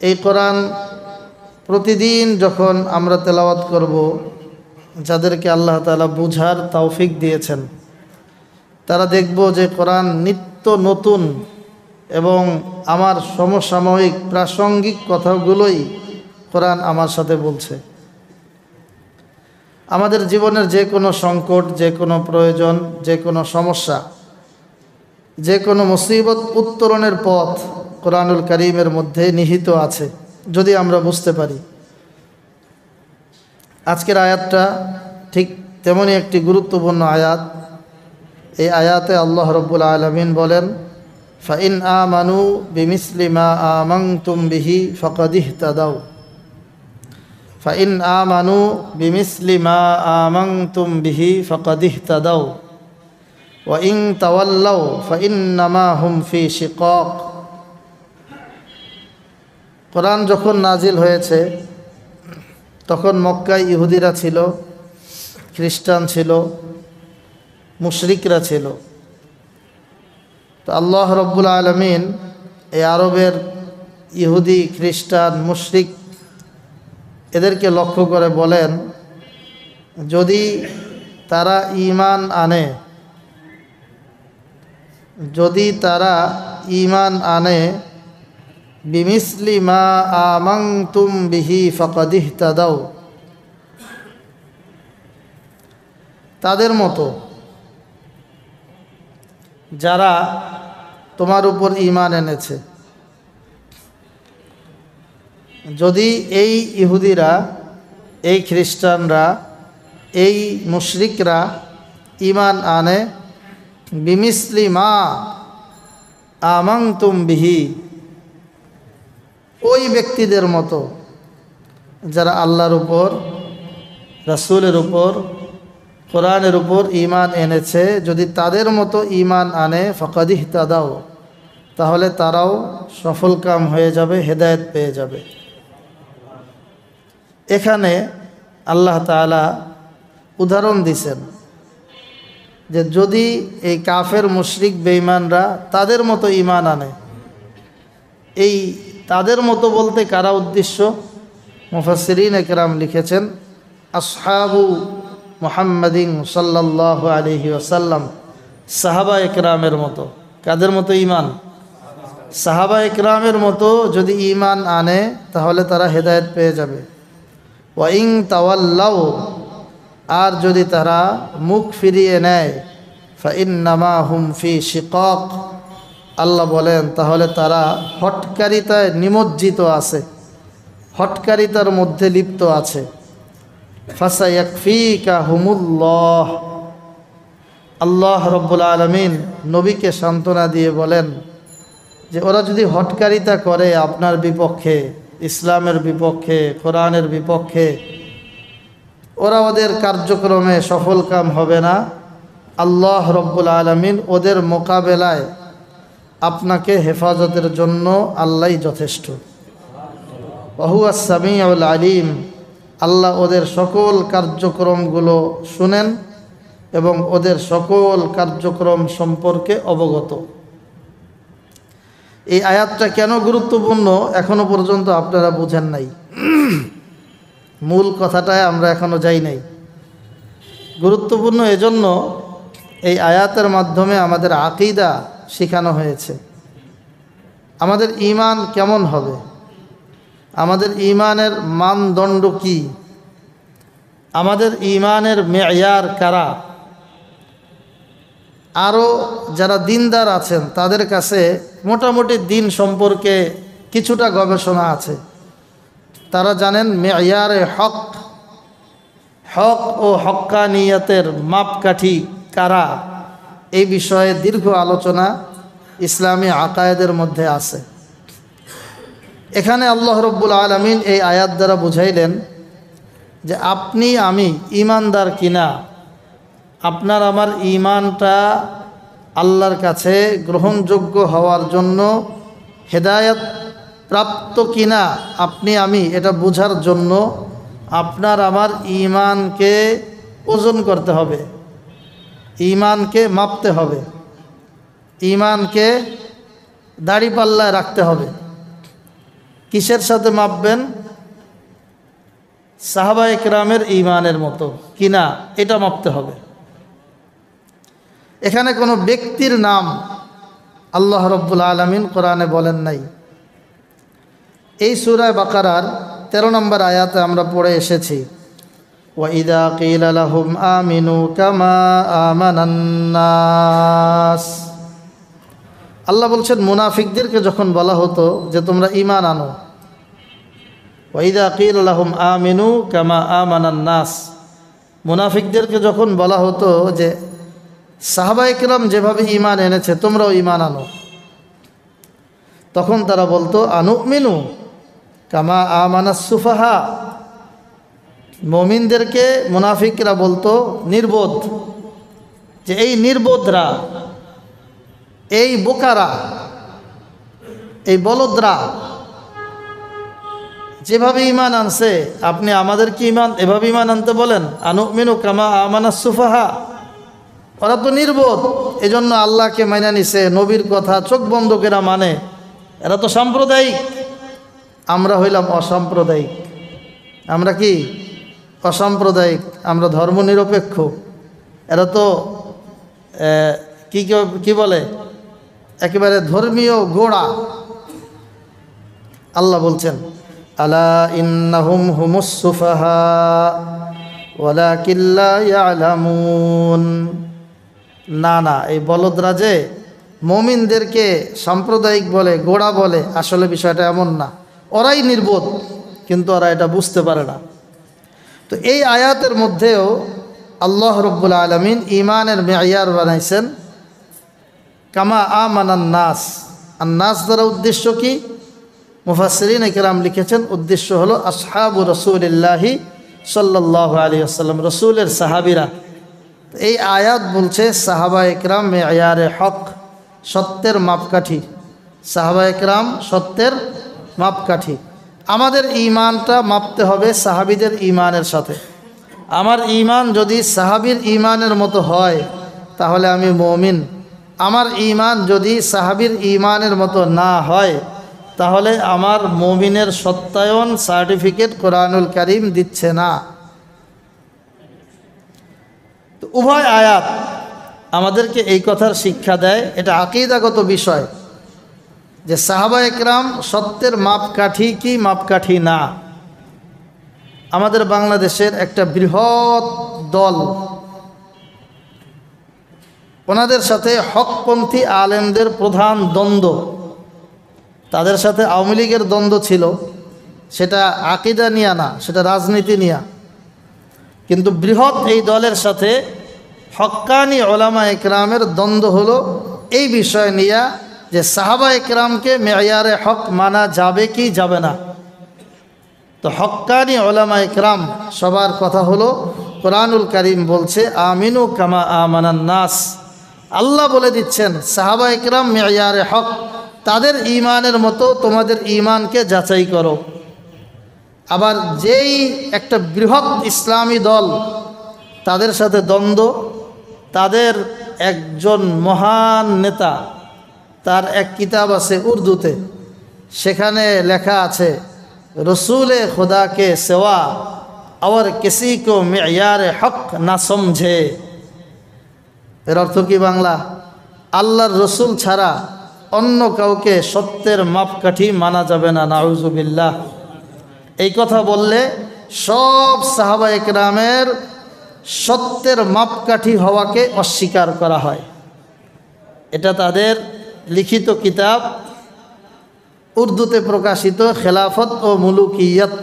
এই কোরআন প্রতিদিন যখন আমরা তেলাওয়াত করব, যাদেরকে আল্লাহ তাআলা বুঝার তৌফিক দিয়েছেন, তারা দেখব যে কোরআন নিত্য নতুন এবং আমার সমসাময়িক প্রাসঙ্গিক কথাগুলোই কোরআন আমার সাথে বলছে। আমাদের জীবনের যে কোনো সংকট, যে কোনো প্রয়োজন, যে কোনো সমস্যা, যে কোনো মুসিবত উত্তরণের পথ কোরআনুল কারীমের মধ্যে নিহিত আছে, যদি আমরা বুঝতে পারি। আজকের আয়াতটা ঠিক তেমনই একটি গুরুত্বপূর্ণ আয়াত। এই আয়াতে আল্লাহ রাব্বুল আলামিন বলেন, ফাইন আমানু বিমিসলি মা আমানতুম বিহি ফাকাদ ইহতাদাউ। ফাইন আমানু বিমিসলি মা আমানতুম বিহি ফাকাদ ইহতাদাউ ওয়া ইন তাওয়াল্লাউ ফাইন্নামা হুম ফি শিকাক। কোরআন যখন নাজিল হয়েছে তখন মক্কায় ইহুদিরা ছিল, খ্রিস্টান ছিল, মুশরিকরা ছিল। তো আল্লাহ রাব্বুল আলামিন এই আরবের ইহুদি, খ্রিস্টান, মুশরিক এদেরকে লক্ষ্য করে বলেন, যদি তারা ঈমান আনে, যদি তারা ঈমান আনে, বিমিসলি মা আমানতুম বিহি ফাকাদ ইহতাদাউ, তাদের মতো যারা তোমার উপর ঈমান এনেছে। যদি এই ইহুদিরা, এই খ্রিস্টানরা, এই মুশরিকরা ঈমান আনে, বিমিসলি মা আমানতুম বিহি, ওই ব্যক্তিদের মতো যারা আল্লাহর উপর, রাসূলের উপর, কোরআনের উপর ঈমান এনেছে, যদি তাদের মতো ঈমান আনে, ফাকাদ ইহতাদাউ, তাহলে তারাও সফলকাম হয়ে যাবে, হেদায়েত পেয়ে যাবে। এখানে আল্লাহ তাআলা উদাহরণ দিছেন যে যদি এই কাফের, মুশরিক, বেঈমানরা তাদের মতো ঈমান আনে। এই তাদের মতো বলতে কারা উদ্দেশ্য? মুফাসসিরিন একরাম লিখেছেন, আসহাবু মুহাম্মাদিন সাল্লাল্লাহু আলাইহি ওয়াসাল্লাম, সাহাবা একরামের মতো। কাদের মতো ঈমান? সাহাবা একরামের মতো যদি ঈমান আনে তাহলে তারা হেদায়েত পেয়ে যাবে। ওয়া ইন তাওয়াল্লাউ, আর যদি তারা মুখ ফিরিয়ে নেয়, ফাইন্নামা হুম ফি শিকাক, আল্লাহ বলেন তাহলে তারা হঠকারিতায় নিমজ্জিত আছে, হঠকারিতার মধ্যে লিপ্ত আছে। ফাসায়াকফিকাহুমুল্লাহ, আল্লাহ রাব্বুল আলামিন নবীকে সান্ত্বনা দিয়ে বলেন যে ওরা যদি হঠকারিতা করে আপনার বিপক্ষে, ইসলামের বিপক্ষে, কোরআনের বিপক্ষে, ওরা ওদের কার্যক্রমে সফলকাম হবে না। আল্লাহ রাব্বুল আলামিন ওদের মোকাবেলায় আপনাকে হেফাজতের জন্য আল্লাহই যথেষ্ট। ওয়া হুয়াস সামিউল আলিম, আল্লাহ ওদের সকল কার্যক্রমগুলো শুনেন এবং ওদের সকল কার্যক্রম সম্পর্কে অবগত। এই আয়াতটা কেন গুরুত্বপূর্ণ এখনো পর্যন্ত আপনারা বুঝেন নাই। মূল কথাটায় আমরা এখনো যাই নাই। গুরুত্বপূর্ণ এজন্য, এই আয়াতের মাধ্যমে আমাদের আকীদা শেখানো হয়েছে। আমাদের ঈমান কেমন হবে, আমাদের ঈমানের মানদণ্ড কি, আমাদের ঈমানের মেয়ার কারা। আরও যারা দিনদার আছেন তাদের কাছে মোটামুটি দিন সম্পর্কে কিছুটা গবেষণা আছে। তারা জানেন মেয়ারে হক, হক ও হক্কানিয়তের মাপকাঠি কারা। এই বিষয়ে দীর্ঘ আলোচনা ইসলামী আকায়েদের মধ্যে আছে। এখানে আল্লাহ রাব্বুল আলামিন এই আয়াত দ্বারা বুঝাইলেন যে আপনি আমি ঈমানদার কিনা, আপনার আমার ঈমানটা আল্লাহর কাছে গ্রহণযোগ্য হওয়ার জন্য হেদায়েত প্রাপ্ত কিনা আপনি আমি এটা বোঝার জন্য আপনার আমার ঈমানকে ওজন করতে হবে, ঈমানকে মাপতে হবে, ঈমানকে দাড়িপাল্লায় রাখতে হবে। কিসের সাথে মাপবেন? সাহাবায়ে কেরামের ঈমানের মতো কিনা এটা মাপতে হবে। এখানে কোনো ব্যক্তির নাম আল্লাহ রাব্বুল আলামিন কোরআনে বলেন নাই। এই সূরা বাকারার 13 নম্বর আয়াতে আমরা পড়ে এসেছি, ওয়াইদা কিলা লাহুম আমিনু কামা আমানান নাস। আল্লাহ বলছেন মুনাফিকদেরকে যখন বলা হতো যে তোমরা ঈমান আনো, ওয়াইদা কিলা লাহুম আমিনু কামা আমানান নাস, মুনাফিকদেরকে যখন বলা হতো যে সাহাবায়ে কেরাম যেভাবে ঈমান এনেছে তোমরাও ঈমান আনো, তখন তারা বলতো আনুমিনু কামা আমানাস সুফাহা। মুমিনদেরকে মুনাফিকরা বলতো নির্বোধ, যে এই নির্বোধরা, এই বোকারা, এই বলদরা যেভাবে ঈমান আনছে আপনি আমাদেরকে ঈমান এভাবে ঈমান আনতে বলেন? আনুমিনু কামা আমানাস সুফাহা। ওরা তো নির্বোধ, এজন্য আল্লাহকে মাইনা নিছে, নবীর কথা চোখ বন্ধ করে মানে। এরা তো সাম্প্রদায়িক, আমরা হইলাম অসাম্প্রদায়িক। আমরা কি? অসাম্প্রদায়িক, আমরা ধর্মনিরপেক্ষ। এরা তো কি বলে, একেবারে ধর্মীয় গোড়া। আল্লাহ বলছেন আলা ইন্নাহুম হুমুস সুফাহা ওয়ালাকিন লা ইয়ালামুন। না না, এই বলদরা যে মুমিনদেরকে সাম্প্রদায়িক বলে, গোড়া বলে, আসলে বিষয়টা এমন না। ওরাই নির্বোধ, কিন্তু ওরা এটা বুঝতে পারে না। তো এই আয়াতের মধ্যেও আল্লাহ রাব্বুল আলামিন ঈমানের মেয়ার বানাইছেন কামা আমানান নাস। আর নাস দ্বারা উদ্দেশ্য কি? মুফাসসিরিন ইকরাম লিখেছেন উদ্দেশ্য হলো আসহাবু রাসূলিল্লাহি সাল্লাল্লাহু আলাইহি ওয়াসাল্লাম, রসুলের সাহাবীরা। এই আয়াত বলছে সাহাবায়ে কেরাম মেয়ারে হক, সত্যের মাপকাঠি। সাহাবায়ে কেরাম সত্যের মাপকাঠি। আমাদের ঈমানটা মাপতে হবে সাহাবীদের ঈমানের সাথে। আমার ঈমান যদি সাহাবীর ঈমানের মতো হয় তাহলে আমি মুমিন। আমার ঈমান যদি সাহাবীর ঈমানের মতো না হয় তাহলে আমার মুমিনের সত্যায়ন সার্টিফিকেট কোরআনুল কারীম দিচ্ছে না। তো উভয় আয়াত আমাদেরকে এই কথার শিক্ষা দেয়, এটা আকীদাগত বিষয়, যে সাহাবায়ে কেরাম সত্যের মাপকাঠি কি মাপকাঠি না। আমাদের বাংলাদেশের একটা বৃহৎ দল, ওনাদের সাথে হকপন্থী আলেমদের প্রধান দ্বন্দ্ব। তাদের সাথে আওয়ামী লীগের দ্বন্দ্ব ছিল, সেটা আকীদা নিয়া না, সেটা রাজনীতি নিয়া। কিন্তু বৃহৎ এই দলের সাথে হক্কানি উলামায়ে কেরামের দ্বন্দ্ব হলো এই বিষয় নিয়া যে সাহাবায়ে কেরামকে মেয়ারে হক মানা যাবে কি যাবে না। তো হক্কানি উলামায়ে কেরাম সবার কথা হলো কোরআনুল কারীম বলছে আমিনু কামা আমানান নাস। আল্লাহ বলে দিচ্ছেন সাহাবায়ে কেরাম মেয়ারে হক, তাদের ঈমানের মতো তোমাদের ঈমানকে যাচাই করো। আবার যেই একটা বৃহৎ ইসলামী দল, তাদের সাথে দ্বন্দ্ব, তাদের একজন মহান নেতা, তার এক কিতাব আছে উর্দুতে, সেখানে লেখা আছে রসুলে খুদা কে সেवा और किसी को मेयार हक ना समझे। এর অর্থ কি বাংলা? আল্লাহর রসুল ছাড়া অন্য কাউকে সত্যের মাপকাঠি মানা যাবে না, নাউজুবিল্লাহ। এই কথা বললে সব সাহাবায়ে কেরামের সত্যের মাপকাঠি হওয়াকে অস্বীকার করা হয়। এটা তাদের লিখিত কিতাব, উর্দুতে প্রকাশিত খেলাফত ও মুলুকিয়ত,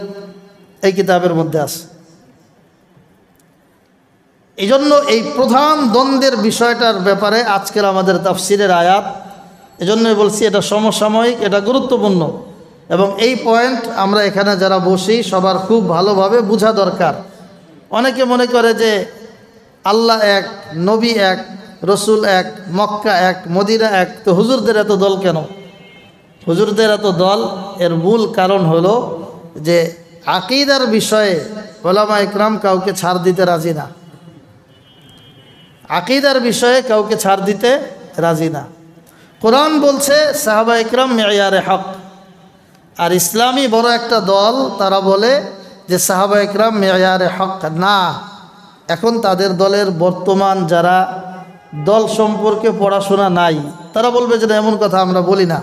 এই কিতাবের মধ্যে আছে। এই জন্য এই প্রধান দ্বন্দ্বের বিষয়টার ব্যাপারে আজকের আমাদের তাফসিরের আয়াত, এজন্যই বলছি এটা সমসাময়িক, এটা গুরুত্বপূর্ণ। এবং এই পয়েন্ট আমরা এখানে যারা বসি সবার খুব ভালোভাবে বোঝা দরকার। অনেকে মনে করে যে আল্লাহ এক, নবী এক, রসুল এক, মক্কা এক, মদিনা এক, তো হুজুরদের এত দল কেন? হুজুরদের এত দল এর মূল কারণ হলো যে আকীদার বিষয়ে উলামা ইকরাম কাউকে ছাড় দিতে রাজি না। আকীদার বিষয়ে কাউকে ছাড় দিতে রাজি না। কোরআন বলছে সাহাবা ইকরাম মেয়ারে হক, আর ইসলামী বড় একটা দল তারা বলে যে সাহাবা একরাম মেয়ারে হক না। এখন তাদের দলের বর্তমান যারা দল সম্পর্কে পড়াশোনা নাই তারা বলবে যে এমন কথা আমরা বলি না।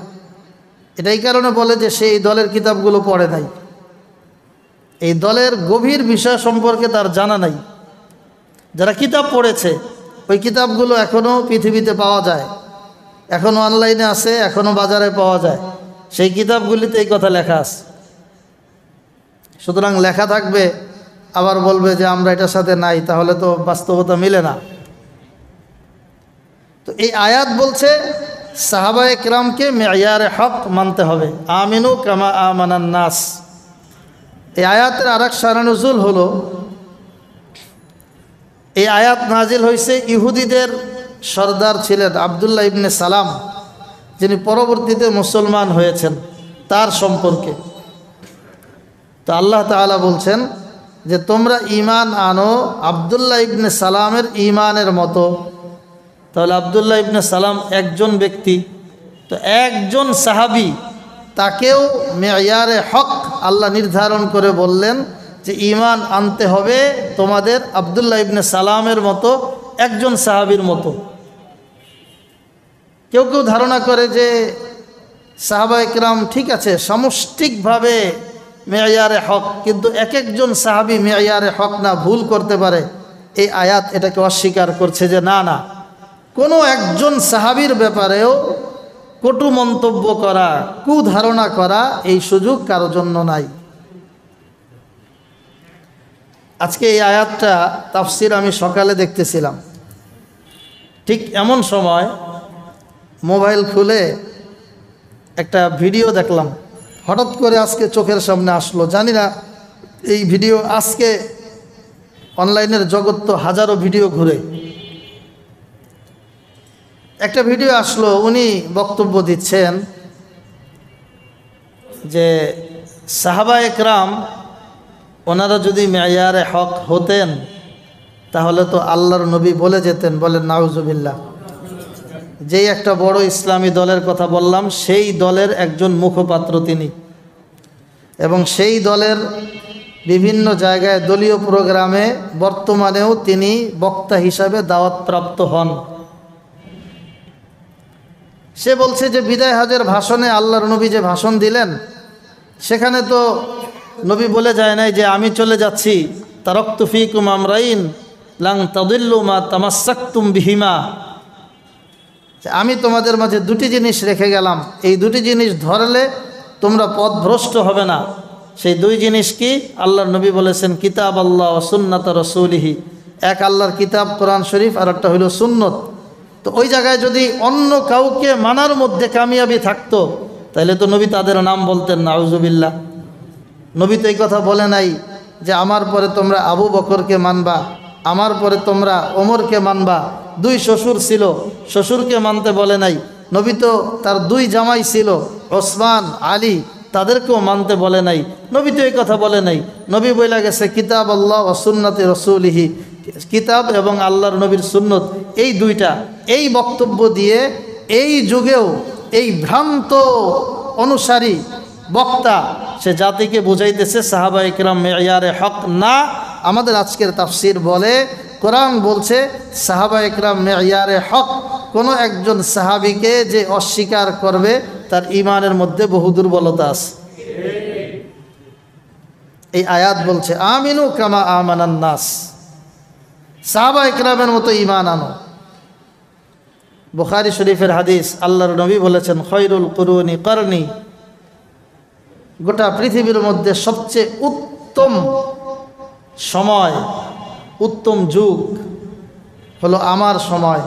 এটাই কারণে বলে যে সেই দলের কিতাবগুলো পড়ে নাই, এই দলের গভীর বিষয় সম্পর্কে তার জানা নাই। যারা কিতাব পড়েছে ওই কিতাবগুলো এখনও পৃথিবীতে পাওয়া যায়, এখনও অনলাইনে আছে, এখনও বাজারে পাওয়া যায়। সেই কিতাবগুলিতে এই কথা লেখা আছে। সুতরাং লেখা থাকবে আবার বলবে যে আমরা এটার সাথে নাই, তাহলে তো বাস্তবতা মিলে না। তো এই আয়াত বলছে সাহাবায়ে কেরামকে মেয়ারে হক মানতে হবে, আমিনু কামা আমানান নাস। এই আয়াতের আরেক শানে নুজুল হলো, এই আয়াত নাজিল হয়েছে ইহুদিদের সর্দার ছিলেন আবদুল্লাহ ইবনে সালাম, যিনি পরবর্তীতে মুসলমান হয়েছেন, তার সম্পর্কে। তো আল্লাহ তাআলা বলছেন যে তোমরা ঈমান আনো আবদুল্লাহ ইবনে সালামের ঈমানের মতো। তাহলে আবদুল্লাহ ইবনে সালাম একজন ব্যক্তি, তো একজন সাহাবী, তাকেও মেয়ারে হক আল্লাহ নির্ধারণ করে বললেন যে ঈমান আনতে হবে তোমাদের আবদুল্লাহ ইবনে সালামের মতো, একজন সাহাবীর মতো। কেউ কেউ ধারণা করে যে সাহাবায়ে কেরাম ঠিক আছে সামষ্টিকভাবে মেয়ারে হক, কিন্তু এক একজন সাহাবী মেয়ারে হক না, ভুল করতে পারে। এই আয়াত এটাকে অস্বীকার করছে যে না না, কোনো একজন সাহাবীর ব্যাপারেও কটু মন্তব্য করা, কুধারণা করা, এই সুযোগ কারো জন্য নাই। আজকে এই আয়াতটা তাফসির আমি সকালে দেখতেছিলাম, ঠিক এমন সময় মোবাইল খুলে একটা ভিডিও দেখলাম, হঠাৎ করে আজকে চোখের সামনে আসলো। জানি না এই ভিডিও আজকে অনলাইনের জগৎ তো হাজারো ভিডিও ঘুরে, একটা ভিডিও আসলো, উনি বক্তব্য দিচ্ছেন যে সাহাবায়ে কেরাম ওনারা যদি মেয়ারে হক হতেন তাহলে তো আল্লাহর নবী বলে যেতেন, বলেন নাউজুবিল্লাহ। যেই একটা বড় ইসলামী দলের কথা বললাম, সেই দলের একজন মুখপাত্র তিনি, এবং সেই দলের বিভিন্ন জায়গায় দলীয় প্রোগ্রামে বর্তমানেও তিনি বক্তা হিসাবে দাওয়াতপ্রাপ্ত হন। সে বলছে যে বিদায় হজের ভাষণে আল্লাহর নবী যে ভাষণ দিলেন, সেখানে তো নবী বলে যায় নাই যে আমি চলে যাচ্ছি, তারাকতু ফীকুম আমরাইন লান তাদিল্লু মা তামাসসাকতুম বিহিমা, আমি তোমাদের মাঝে দুটি জিনিস রেখে গেলাম, এই দুটি জিনিস ধরলে তোমরা পথভ্রষ্ট হবে না। সেই দুই জিনিস কি? আল্লাহর নবী বলেছেন কিতাব আল্লাহ ওয়া সুন্নাত রাসূলিহি, এক আল্লাহর কিতাব কোরআন শরীফ, আর একটা হইল সুন্নত। তো ওই জায়গায় যদি অন্য কাউকে মানার মধ্যে কামিয়াবি থাকতো তাহলে তো নবী তাদের নাম বলতেন নাউজুবিল্লাহ। নবী তো এই কথা বলে নাই যে আমার পরে তোমরা আবু বকরকে মানবা, আমার পরে তোমরা ওমরকে মানবা। দুই শ্বশুর ছিল, শ্বশুরকে মানতে বলে নাই। নবী তো তার দুই জামাই ছিল ওসমান আলী, তাদেরকেও মানতে বলে নাই। নবী তো এই কথা বলে নাই। নবী বইলা গেছে কিতাব আল্লাহ ওয়া সুন্নাতে রাসূলিহি, কিতাব এবং আল্লাহর নবীর সুন্নত, এই দুইটা। এই বক্তব্য দিয়ে এই যুগেও এই ভ্রান্ত অনুসারী বক্তা সে জাতিকে বুঝাইতেছে সাহাবায়ে কেরাম মেয়ারে হক না। আমাদের আজকের তাফসির বলে, কোরআন বলছে সাহাবায়ে কেরাম মেয়ারে হক। কোনো একজন সাহাবীকে যে অস্বীকার করবে তার ঈমানের মধ্যে বহু দুর্বলতা আছে। এই আয়াত বলছে আমিনু কামা আমানান নাস, সাহাবায়ে কেরামের মতো ঈমান আনো। বুখারী শরীফের হাদিস, আল্লাহর নবী বলেছেন খয়রুল কুরুনি করনি, গোটা পৃথিবীর মধ্যে সবচেয়ে উত্তম সময়, উত্তম যুগ হলো আমার সময়।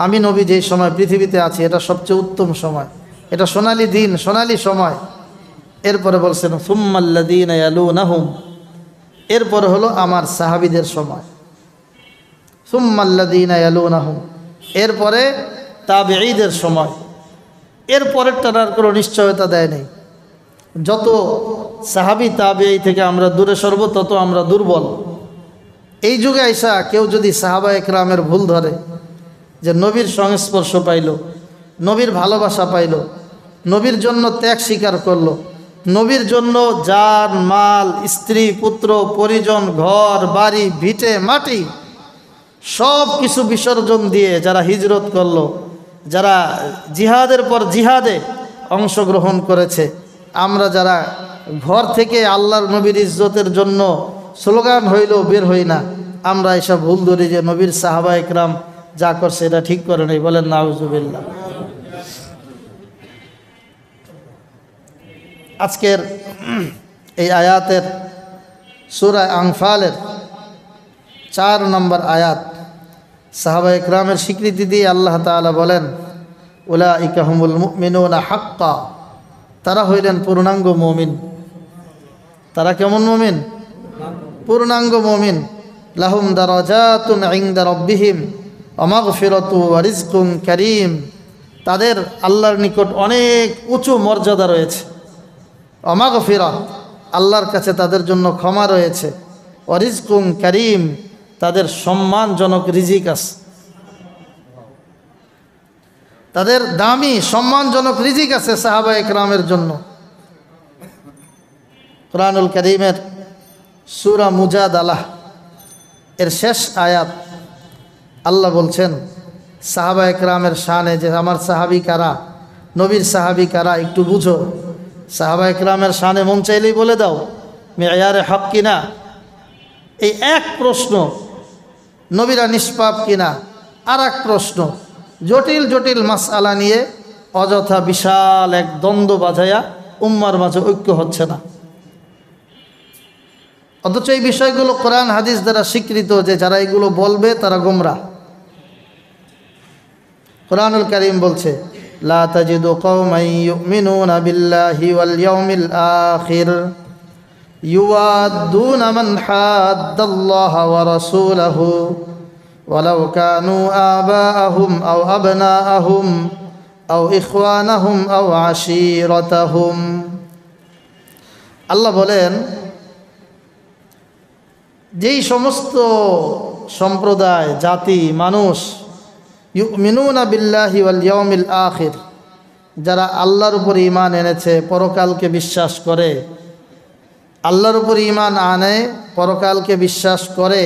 আমি নবী যেই সময় পৃথিবীতে আছি এটা সবচেয়ে উত্তম সময়, এটা সোনালী দিন, সোনালী সময়। এরপরে বলছেন সুম্মাল্লাযীনা ইয়ালুনাহুম, এরপরে হলো আমার সাহাবীদের সময়। সুম্মাল্লাযীনা ইয়ালুনাহুম, এরপরে তাবেঈদের সময়। এরপরেরটার আর কোনো নিশ্চয়তা দেয় নেই। যত সাহাবী তাবেঈ থেকে আমরা দূরে সরব তত আমরা দুর্বল। এই যুগে আইসা কেউ যদি সাহাবায়ে কেরামের ভুল ধরে, যে নবীর সংস্পর্শ পাইল, নবীর ভালোবাসা পাইল, নবীর জন্য ত্যাগ স্বীকার করলো, নবীর জন্য জান মাল, স্ত্রী, পুত্র, পরিজন, ঘর বাড়ি, ভিটে মাটি সব কিছু বিসর্জন দিয়ে যারা হিজরত করলো, যারা জিহাদের পর জিহাদে অংশগ্রহণ করেছে, আমরা যারা ঘর থেকে আল্লাহর নবীর ইজ্জতের জন্য স্লোগান হইলেও বের হই না, আমরা এসব ভুল ধরি যে নবীর সাহাবা একরাম যা করছে এটা ঠিক করে নেই। বলেন নাউজুবিল্লাহ। আজকের এই আয়াতের সূরা আনফালের 4 নম্বর আয়াত, সাহাবা একরামের স্বীকৃতি দিয়ে আল্লাহ তাআলা বলেন, উলাইকা হুমুল মুমিনুনা হাক্কা, তারা হইলেন পূর্ণাঙ্গ মুমিন। তারা কেমন মুমিন? পূর্ণাঙ্গ মুমিন। লাহুম দারাজাতুন ইনদা রাব্বিহিম ওয়া মাগফিরাতু ওয়া রিজকুন কারীম, তাদের আল্লাহর নিকট অনেক উঁচু মর্যাদা রয়েছে। ওয়া মাগফিরাত, আল্লাহর কাছে তাদের জন্য ক্ষমা রয়েছে। ওয়া রিজকুন কারীম, তাদের সম্মানজনক রিজিক আছে, তাদের দামি সম্মানজনক রিজিক আছে সাহাবা একরামের জন্য। কুরআনুল কারীমের সূরা মুজাদালাহ এর শেষ আয়াত আল্লাহ বলছেন সাহাবা একরামের শানে, যে আমার সাহাবী কারা, নবীর সাহাবী কারা একটু বুঝো। সাহাবা একরামের শানে মন চাইলেই বলে দাও মেয়ারে হক কিনা। এই এক প্রশ্ন, নবীরা নিষ্পাপ কিনা, আর এক প্রশ্ন, জটিল জটিল মাসআলা নিয়ে অযথা বিশাল এক দ্বন্দ্ব বাজায়া উম্মার মাঝে ঐক্য হচ্ছে না। অথচ এই বিষয়গুলো কোরআন হাদিস দ্বারা স্বীকৃত যে যারা এগুলো বলবে তারা গোমরাহ। কুরআনুল কারীম বলছে, লা তাজিদু কওমান ইউমিনুনা বিল্লাহি ওয়াল ইয়াউমিল আখির ইউআদ্দুনা মান হাদ্দাল্লাহা ওয়া রাসূলাহু ওয়ালাউ কানু আবাআহুম আও আবনাআহুম আও ইখওয়ানাহুম আও আশীরাতাহুম। আল্লাহ বলেন, যেই সমস্ত সম্প্রদায়, জাতি, মানুষ ইউমিনুনা বিল্লাহি ওয়াল ইয়াউমিল আখির, যারা আল্লাহর উপর ঈমান এনেছে, পরকালকে বিশ্বাস করে, আল্লাহর উপর ঈমান আনে, পরকালকে বিশ্বাস করে,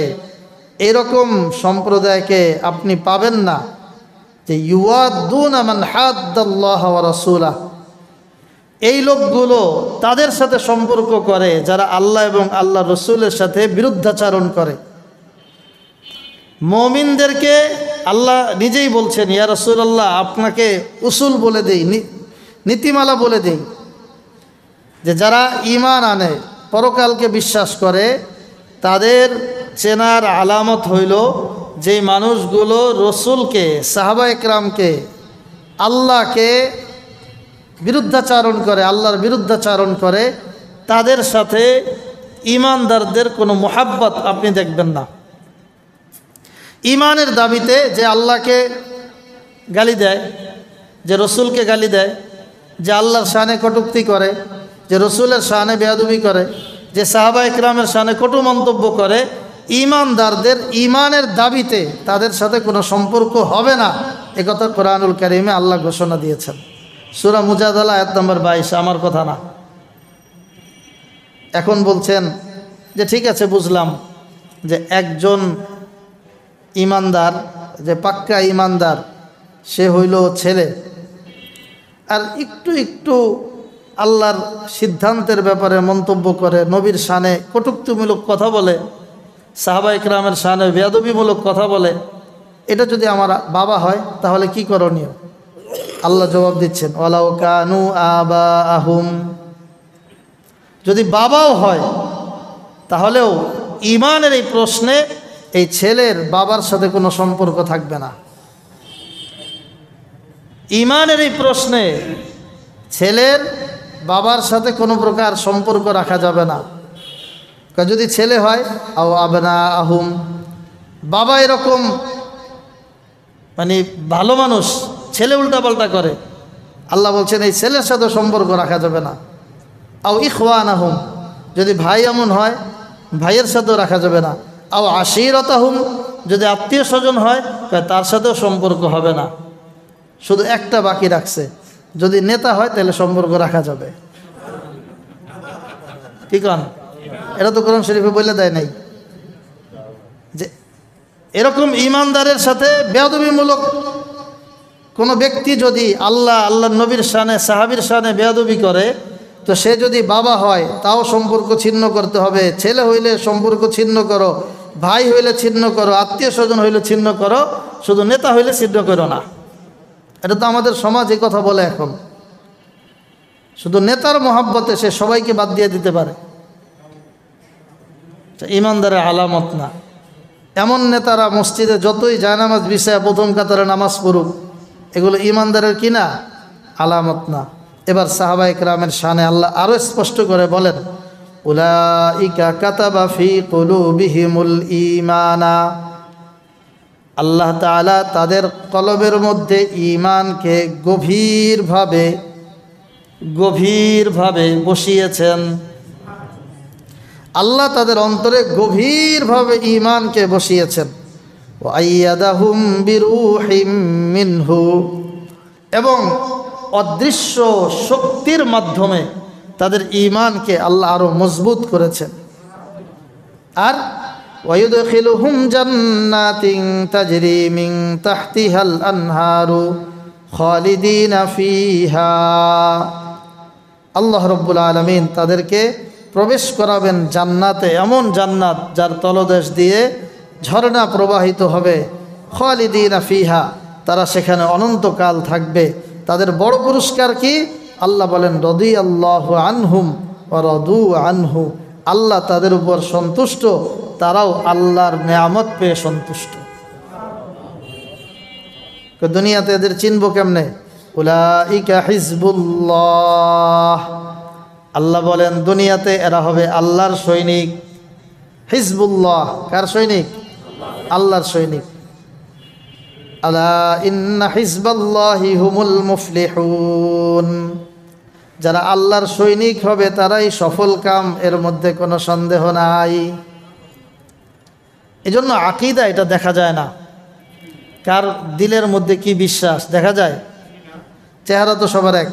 এরকম সম্প্রদায়কে আপনি পাবেন না যে ইউআদ্দুনা মান হাদ্দাল্লাহা ওয়া রাসূলাহ, এই লোকগুলো তাদের সাথে সম্পর্ক করে যারা আল্লাহ এবং আল্লাহ রসুলের সাথে বিরুদ্ধাচারণ করে। মুমিনদেরকে আল্লাহ নিজেই বলছেন, ইয়া রাসূলুল্লাহ আপনাকে উসুল বলে দেই, নীতিমালা বলে দেই, যে যারা ঈমান আনে, পরকালকে বিশ্বাস করে, তাদের চেনার আলামত হইল যে মানুষগুলো রসুলকে, সাহাবা একরামকে, আল্লাহকে বিরুদ্ধাচারণ করে, আল্লাহর বিরুদ্ধাচারণ করে, তাদের সাথে ঈমানদারদের কোনো মোহাব্বত আপনি দেখবেন না। ঈমানের দাবিতে যে আল্লাহকে গালি দেয়, যে রসুলকে গালি দেয়, যে আল্লাহর শানে কটূক্তি করে, যে রসুলের শানে বেয়াদবি করে, যে সাহাবা একরামের শানে কটু মন্তব্য করে, ঈমানদারদের ঈমানের দাবিতে তাদের সাথে কোনো সম্পর্ক হবে না, একথা কোরআনুল কারীমে আল্লাহ ঘোষণা দিয়েছেন। সূরা মুজাদালা আয়াত নম্বর 22, আমার কথা না। এখন বলছেন যে ঠিক আছে, বুঝলাম যে একজন ঈমানদার, যে পাক্কা ঈমানদার, সে হইল ছেলে, আর একটু একটু আল্লাহর সিদ্ধান্তের ব্যাপারে মন্তব্য করে, নবীর শানে কটূক্তিমূলক কথা বলে, সাহাবা ইকরামের শানে বেয়াদবিমূলক কথা বলে, এটা যদি আমার বাবা হয় তাহলে কি করণীয়? আল্লাহ জবাব দিচ্ছেন, ওয়ালাউ কানু আবাআহুম, যদি বাবাও হয় তাহলেও ঈমানের এই প্রশ্নে এই ছেলের বাবার সাথে কোনো সম্পর্ক থাকবে না। ঈমানের এই প্রশ্নে ছেলের বাবার সাথে কোনো প্রকার সম্পর্ক রাখা যাবে না। যদি ছেলে হয়, আও আবনাআহুম, বাবা এরকম মানে ভালো মানুষ, ছেলে উল্টাপাল্টা করে, আল্লাহ বলছেন এই ছেলের সাথে সম্পর্ক রাখা যাবে না। আও ইখওয়ানাহুম, যদি ভাই এমন হয়, ভাইয়ের সাথেও রাখা যাবে না। আও আশীরাতাহুম, যদি আত্মীয় স্বজন হয় তার সাথেও সম্পর্ক হবে না। শুধু একটা বাকি রাখছে, যদি নেতা হয় তাহলে সম্পর্ক রাখা যাবে। কি কন? এটা তো কোরআন শরীফে বলে দেয় নাই যে এরকম ইমানদারের সাথে বেয়াদবিমূলক কোনো ব্যক্তি যদি আল্লাহ নবীর শানে সাহাবীর শানে বেয়াদবি করে, তো সে যদি বাবা হয় তাও সম্পর্ক ছিন্ন করতে হবে, ছেলে হইলে সম্পর্ক ছিন্ন করো, ভাই হইলে ছিন্ন করো, আত্মীয় স্বজন হইলে ছিন্ন করো, শুধু নেতা হইলে ছিন্ন করো না। এটা তো আমাদের সমাজ এই কথা বলে এখন। শুধু নেতার মহাব্বতে সে সবাইকে বাদ দিয়ে দিতে পারে, ইমানদারের আলামত না। এমন নেতারা মসজিদে যতই জায়নামাজ বিছায় প্রথম কাতারে নামাজ পড়ুক, এগুলো ইমানদারের কি না? আলামত না। এবার সাহাবায়ে কেরামের শানে আল্লাহ আরও স্পষ্ট করে বলেন, উলাইকা কাতাবা ফি কুলুবিহিমুল ঈমানা, আল্লাহ তাআলা তাদের কলবের মধ্যে ঈমানকে গভীরভাবে বসিয়েছেন। আল্লাহ তাদের অন্তরে গভীরভাবে ঈমানকে বসিয়েছেন। ওয়া আইয়াদাহুম বিরূহিম মিনহু, এবং অদৃশ্য শক্তির মাধ্যমে তাদের ঈমানকে আল্লাহ আরও মজবুত করেছেন। আর ওয়ায়ুদখিলুহুম জান্নাতিন তাজরি মিন তাহতিহাল আনহারু খালিদিনা ফিহা, আল্লাহ রাব্বুল আলামিন তাদেরকে প্রবেশ করাবেন জান্নাতে, এমন জান্নাত যার তলদেশ দিয়ে ঝর্ণা প্রবাহিত হবে। খালিদিনা ফিহা, তারা সেখানে অনন্তকাল থাকবে। তাদের বড় পুরস্কার কি? আল্লাহ বলেন, রাদিয়াল্লাহু আনহুম ওয়া রাদু আনহু, আল্লাহ তাদের উপর সন্তুষ্ট, তারাও আল্লাহর নেয়ামত পেয়ে সন্তুষ্ট। দুনিয়াতে এদের চিনব কেমনে? উলাইকা হিজবুল্লাহ, আল্লাহ বলেন দুনিয়াতে এরা হবে আল্লাহর সৈনিক। হিজবুল্লাহ কার সৈনিক? আল্লাহর সৈনিক। আলা ইন্না হিজবাল্লাহি হুমুল মুফলিহুন, যারা আল্লাহর সৈনিক হবে তারাই সফল কাম, এর মধ্যে কোনো সন্দেহ নাই। এজন্য আকীদা এটা দেখা যায় না, কার দিলের মধ্যে কি বিশ্বাস দেখা যায়। চেহারা তো সবার এক,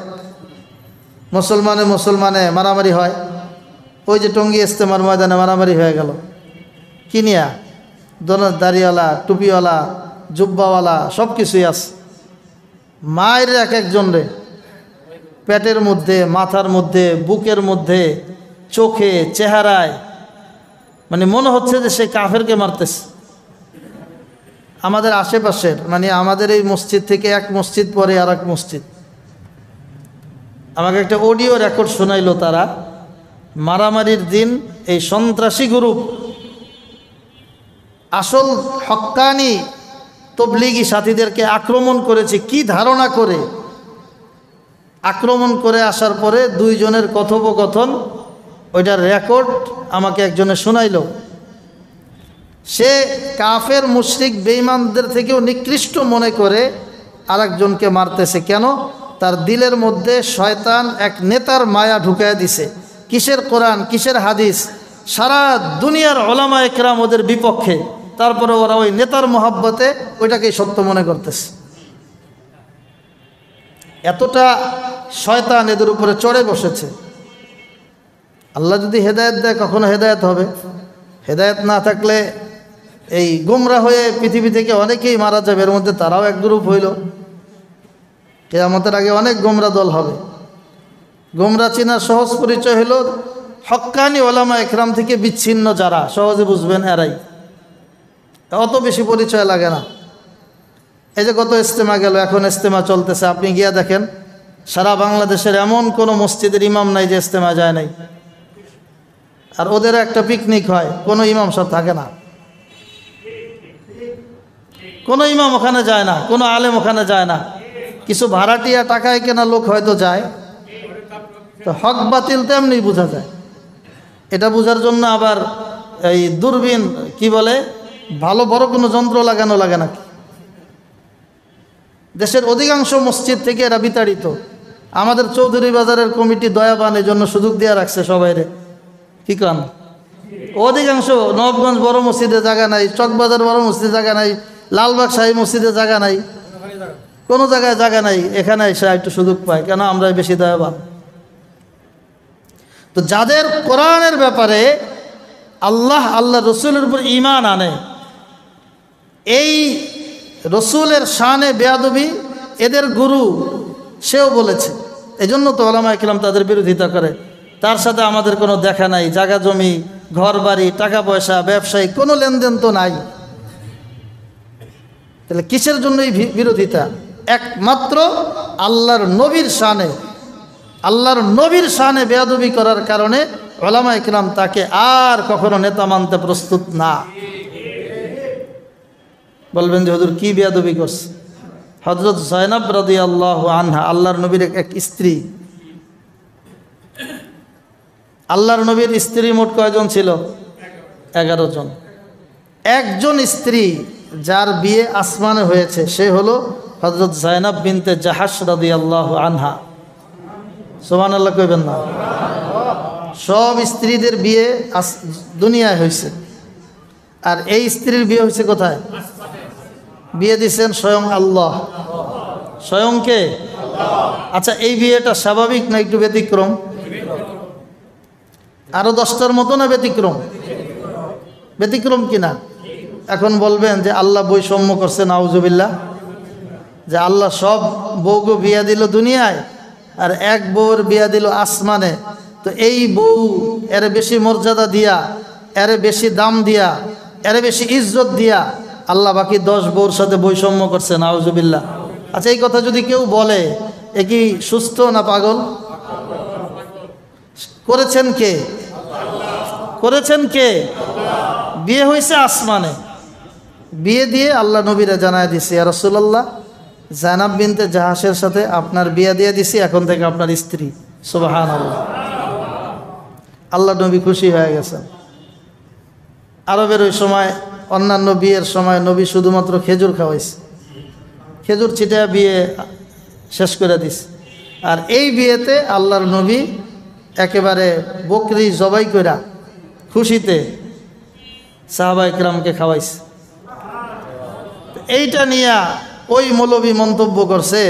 মুসলমানে মারামারি হয়। ওই যে টঙ্গী ইজতেমার ময়দানে মারামারি হয়ে গেল, কি নিয়া? দাড়িওয়ালা, টুপিওয়ালা, জুব্বাওয়ালা সব কিছুই আছে। মায়ের এক একজন রে পেটের মধ্যে, মাথার মধ্যে, বুকের মধ্যে, চোখে, চেহারায়, মানে মনে হচ্ছে যে সে কাফেরকে মারতেছে। আমাদের আশেপাশের, মানে আমাদের এই মসজিদ থেকে এক মসজিদ পরে আর এক মসজিদ, আমাকে একটা অডিও রেকর্ড শোনাইলো। তারা মারামারির দিন এই সন্ত্রাসী গ্রুপ আসল হক্কানি তবলিগি সাথীদেরকে আক্রমণ করেছে। কি ধারণা করে আক্রমণ করে আসার পরে দুইজনের কথোপকথন, ওইটার রেকর্ড আমাকে একজনে শোনাইল। সে কাফের মুশরিক বেঈমানদের থেকেও নিকৃষ্ট মনে করে আরেকজনকে মারতেছে। কেন? তার দিলের মধ্যে শয়তান এক নেতার মায়া ঢুকায় দিছে। কিসের কোরআন, কিসের হাদিস, সারা দুনিয়ার ওলামা একরাম ওদের বিপক্ষে, তারপরে ওরা ওই নেতার মহাব্বতে ওইটাকেই সত্য মনে করতেছে। এতটা শয়তান এদের উপরে চড়ে বসেছে। আল্লাহ যদি হেদায়েত দেয় কখনো হেদায়েত হবে, হেদায়েত না থাকলে এই গুমরা হয়ে পৃথিবী থেকে অনেকেই মারা যাবে। এর মধ্যে তারাও এক গ্রুপ হইল। কিয়ামতের আগে অনেক গোমরা দল হবে। গোমরা চেনার সহজ পরিচয় হলো হক্কানি ওলামা একরাম থেকে বিচ্ছিন্ন যারা, সহজে বুঝবেন এরাই। অত বেশি পরিচয় লাগে না। এই যে গত ইজতেমা গেল, এখন ইজতেমা চলতেছে, আপনি গিয়া দেখেন সারা বাংলাদেশের এমন কোনো মসজিদের ইমাম নাই যে ইজতেমা যায় নাই। আর ওদের একটা পিকনিক হয়, কোনো ইমাম সব থাকে না, কোনো ইমাম ওখানে যায় না, কোনো আলেম ওখানে যায় না। কিছু ভাড়াটিয়া টাকায় কেনা লোক হয়তো যায়। তো হক বাতিল তো এমনি বোঝা যায়। এটা বোঝার জন্য আবার এই দূরবীন কি বলে, ভালো বড় কোনো যন্ত্র লাগানো লাগে নাকি? দেশের অধিকাংশ মসজিদ থেকে এরা বিতাড়িত। আমাদের চৌধুরী বাজারের কমিটি দয়াবান এই জন্য সুযোগ দিয়ে রাখছে সবাইরে। কি কান? অধিকাংশ নবগঞ্জ বড় মসজিদে জায়গা নাই, চকবাজার বড় মসজিদে জায়গা নাই, লালবাগ শাহী মসজিদে জায়গা নাই, কোনো জায়গায় জায়গা নাই। এখানে এসে একটু সুযোগ পায়, কেন? আমরাই বেশি দয়াবান। তো যাদের কোরআনের ব্যাপারে আল্লাহ রসুলের উপর ঈমান আনে, এই রসুলের শানে বেয়াদবি এদের গুরু সেও বলেছে। এই জন্য তো ওলামায়ে কেরাম তাদের বিরোধিতা করে। তার সাথে আমাদের কোনো দেখা নাই, জায়গা জমি, ঘর বাড়ি, টাকা পয়সা, ব্যবসায়ী কোনো লেনদেন তো নাই। তাহলে কিসের জন্য এই বিরোধিতা? একমাত্র আল্লাহর নবীর শানে বেয়াদবি করার কারণে ওলামায়ে কেরাম তাকে আর কখনো নেতা মানতে প্রস্তুত না। বলবেন যে হুজুর কি বেয়াদবি করছে? হযরত যায়েনব রাদিয়াল্লাহু আনহা, আল্লাহর নবীর এক স্ত্রী। আল্লাহর নবীর স্ত্রী মোট কয়জন ছিল? 11 জন। একজন স্ত্রী যার বিয়ে আসমানে হয়েছে সে হলো হযরত যায়েনব বিনতে জাহাশ রাদিয়াল্লাহু আনহা। সুবহানাল্লাহ কইবেন না? সব স্ত্রীদের বিয়ে দুনিয়ায় হয়েছে, আর এই স্ত্রীর বিয়ে হয়েছে কোথায়? বিয়ে দিচ্ছেন স্বয়ং আল্লাহ। স্বয়ং কে? আচ্ছা, এই বিয়েটা স্বাভাবিক না একটু ব্যতিক্রম? আরো 10টার মতো না ব্যতিক্রম? ব্যতিক্রম কিনা? এখন বলবেন যে আল্লাহ বৈষম্য করছে, নাউজুবিল্লাহ, যে আল্লাহ সব বউকে বিয়া দিল দুনিয়ায় আর এক বউর বিয়া দিল আসমানে। তো এই বউ এর বেশি মর্যাদা দিয়া, এর বেশি দাম দিয়া, এর বেশি ইজ্জত দিয়া আল্লাহ বাকি 10 বউর সাথে বৈষম্য করছে, নাউজুবিল্লাহ। আচ্ছা, এই কথা যদি কেউ বলে এ কি সুস্থ না পাগল? করেছেন কে? করেছেন কে? বিয়ে হয়েছে আসমানে। বিয়ে দিয়ে আল্লাহ নবীরা জানায় দিছে, ইয়া রাসূলুল্লাহ, যায়েনব বিনতে জাহাশের সাথে আপনার বিয়ে দিয়ে দিছি, এখন থেকে আপনার স্ত্রী। সুবহানাল্লাহ। আল্লাহ নবী খুশি হয়ে গেছেন। আরবের ওই সময় অন্যান্য বিয়ের সময় নবী শুধুমাত্র খেজুর খাওয়াইছে, খেজুর ছিটায় বিয়ে শেষ করে দিছে। আর এই বিয়েতে আল্লাহর নবী একেবারে বকরি জবাই কইরা খুশিতে সাহাবায়ে কেরামকে খাওয়াইছে। এইটা নিয়ে ওই মৌলবী মন্তব্য করছে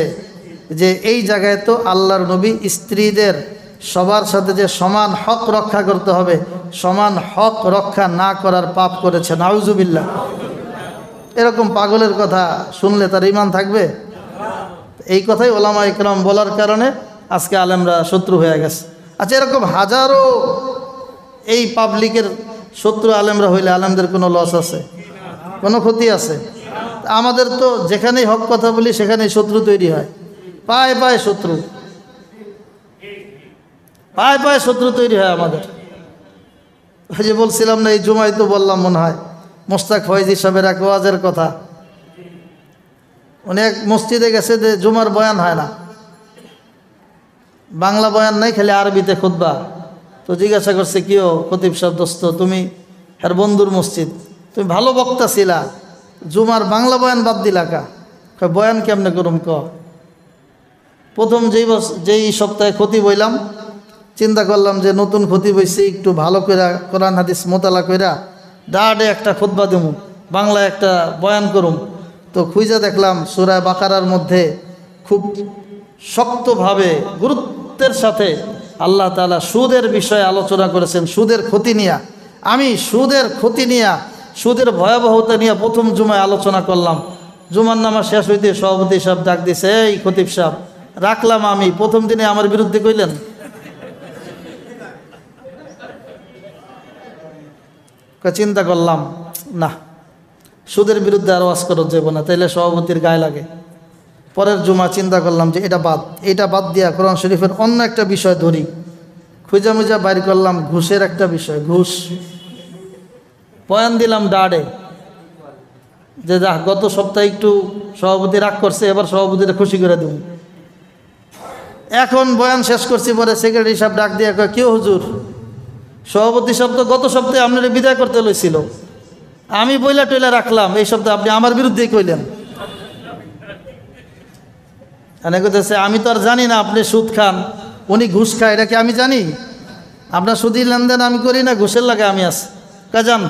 যে এই জায়গায় তো আল্লাহর নবী স্ত্রীদের সবার সাথে যে সমান হক রক্ষা করতে হবে, সমান হক রক্ষা না করার পাপ করেছে, নাউজুবিল্লাহ। এরকম পাগলের কথা শুনলে তার ঈমান থাকবে? এই কথাই ওলামায়ে কেরাম বলার কারণে আজকে আলেমরা শত্রু হয়ে গেছে। আচ্ছা, এরকম হাজারো এই পাবলিকের শত্রু আলেমরা হইলে আলেমদের কোনো লস আছে? কোনো ক্ষতি আছে? আমাদের তো যেখানেই হক কথা বলি সেখানেই শত্রু তৈরি হয়। পায়ে পায়ে শত্রু, পায়ে পায়ে শত্রু তৈরি হয় আমাদের। ওই যে বলছিলাম না, এই জুমায় তো বললাম মনে হয়, মোস্তাক ফয়েজি সাহেবের এক ওয়াজের কথা। উনি এক মসজিদে গেছে যে জুমার বয়ান হয় না, বাংলা বয়ান নাই, খালি আরবিতে খুতবা। তো জিজ্ঞাসা করছে, কিও খতিব সাহেব দোস্ত, তুমি আর বন্ধুর মসজিদ, তুমি ভালো বক্তা ছিলা, জুমার বাংলা বয়ান বাদ দিলা কা? বয়ান কেমনে করুম ক? প্রথম যেই সপ্তাহে খতিব হইলাম, চিন্তা করলাম যে নতুন খতিব হইছে, একটু ভালো করে কোরআন হাদিস মোতালা কইরা ডাডে একটা খুতবা দেবো, বাংলায় একটা বয়ান করুম। তো খুঁজে দেখলাম সূরা বাকারার মধ্যে খুব শক্তভাবে গুরুত্বের সাথে আল্লাহ তাআলা সুদের বিষয়ে আলোচনা করেছেন, সুদের ক্ষতি নিয়ে। আমি সুদের ক্ষতি নিয়ে, সুদের ভয়াবহতা নিয়ে প্রথম জুমায় আলোচনা করলাম। জুমার নামাজ শেষ হইতে সভাপতি সাহেব ডাক দিছে, এই খতিব সাহেব, রাখলাম আমি। প্রথম দিনে আমার বিরুদ্ধে কইলেন। চিন্তা করলাম না, সুদের বিরুদ্ধে আর ওয়াজ করা যাবে না, তাইলে সভাপতির গায়ে লাগে। পরের জুমা চিন্তা করলাম যে এটা বাদ দিয়া কোরআন শরীফের অন্য একটা বিষয় ধরি। খুঁজা মুজা বাইর করলাম ঘুষের একটা বিষয়, ঘুষ। বয়ান দিলাম ডাডে যে গত সপ্তাহে একটু সভাপতি রাগ করছে, এবার সভাপতিটা খুশি করে দেব। এখন বয়ান শেষ করছি, পরে সেক্রেটারি সাহেব ডাক দিয়ে কয়, কেউ হুজুর, সভাপতি সাহেব তো গত সপ্তাহে আপনার বিদায় করতে লইছিল, আমি বইলা টইলা রাখলাম, এই সপ্তাহে আপনি আমার বিরুদ্ধেই কইলেন। এনে কইতেছে, আমি তো আর জানি না আপনি সুদ খান, উনি ঘুষ খায়, এটা কি আমি জানি? আপনার সুদী লেনদেন আমি করি না, ঘুষের লাগে আমি আছি। কাজান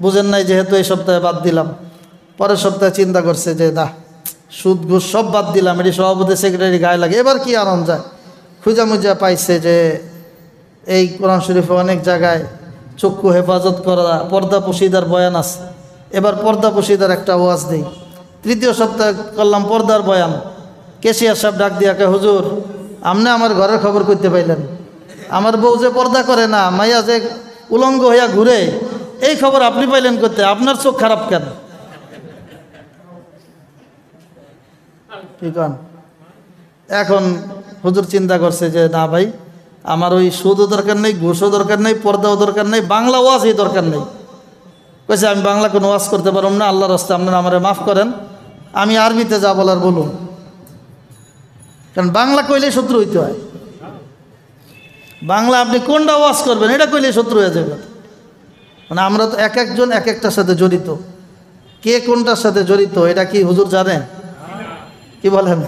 বুঝেন নাই, যেহেতু এই সপ্তাহে বাদ দিলাম। পরের সপ্তাহে চিন্তা করছে যে না, সুদ ঘুষ সব বাদ দিলাম, এটি সভাপতি সেক্রেটারি গায়ে লাগে, এবার কি আনন্দ যায়। খুঁজা মুজা পাইছে যে এই কোরআন শরীফে অনেক জায়গায় চক্ষু হেফাজত করা, পর্দা পশিদার বয়ান আছে। এবার পর্দা পশিদার একটা ওয়াজ দেই। তৃতীয় সপ্তাহে করলাম পর্দার বয়ান। কেশিয়ার সাহেব ডাক দিয়া কে, হুজুর আপনি আমার ঘরের খবর করতে পাইলেন? আমার বউ যে পর্দা করে না, মাইয়া যে উলঙ্গ হইয়া ঘুরে, এই খবর আপনি পাইলেন করতে? আপনার চোখ খারাপ কেন? ঠিক। এখন হুজুর চিন্তা করছে যে না ভাই, আমার ওই সুদও দরকার নেই, ঘুষও দরকার নেই, পর্দাও দরকার নেই, বাংলা ওয়াজই দরকার নেই। কইছে আমি বাংলা কোনো ওয়াজ করতে পারব না, আল্লাহর রাস্তায় আপনারা আমারে মাফ করেন, আমি আরবিতে যা বলার বলুন। কারণ বাংলা কইলে শত্রু হইতে হয়। বাংলা আপনি কোনটা ওয়াজ করবেন এটা কইলে শত্রু হয়ে যাবে। মানে আমরা তো এক একজন এক একটার সাথে জড়িত। কে কোনটার সাথে জড়িত এটা কি হুজুর জানেন? কি বলেন?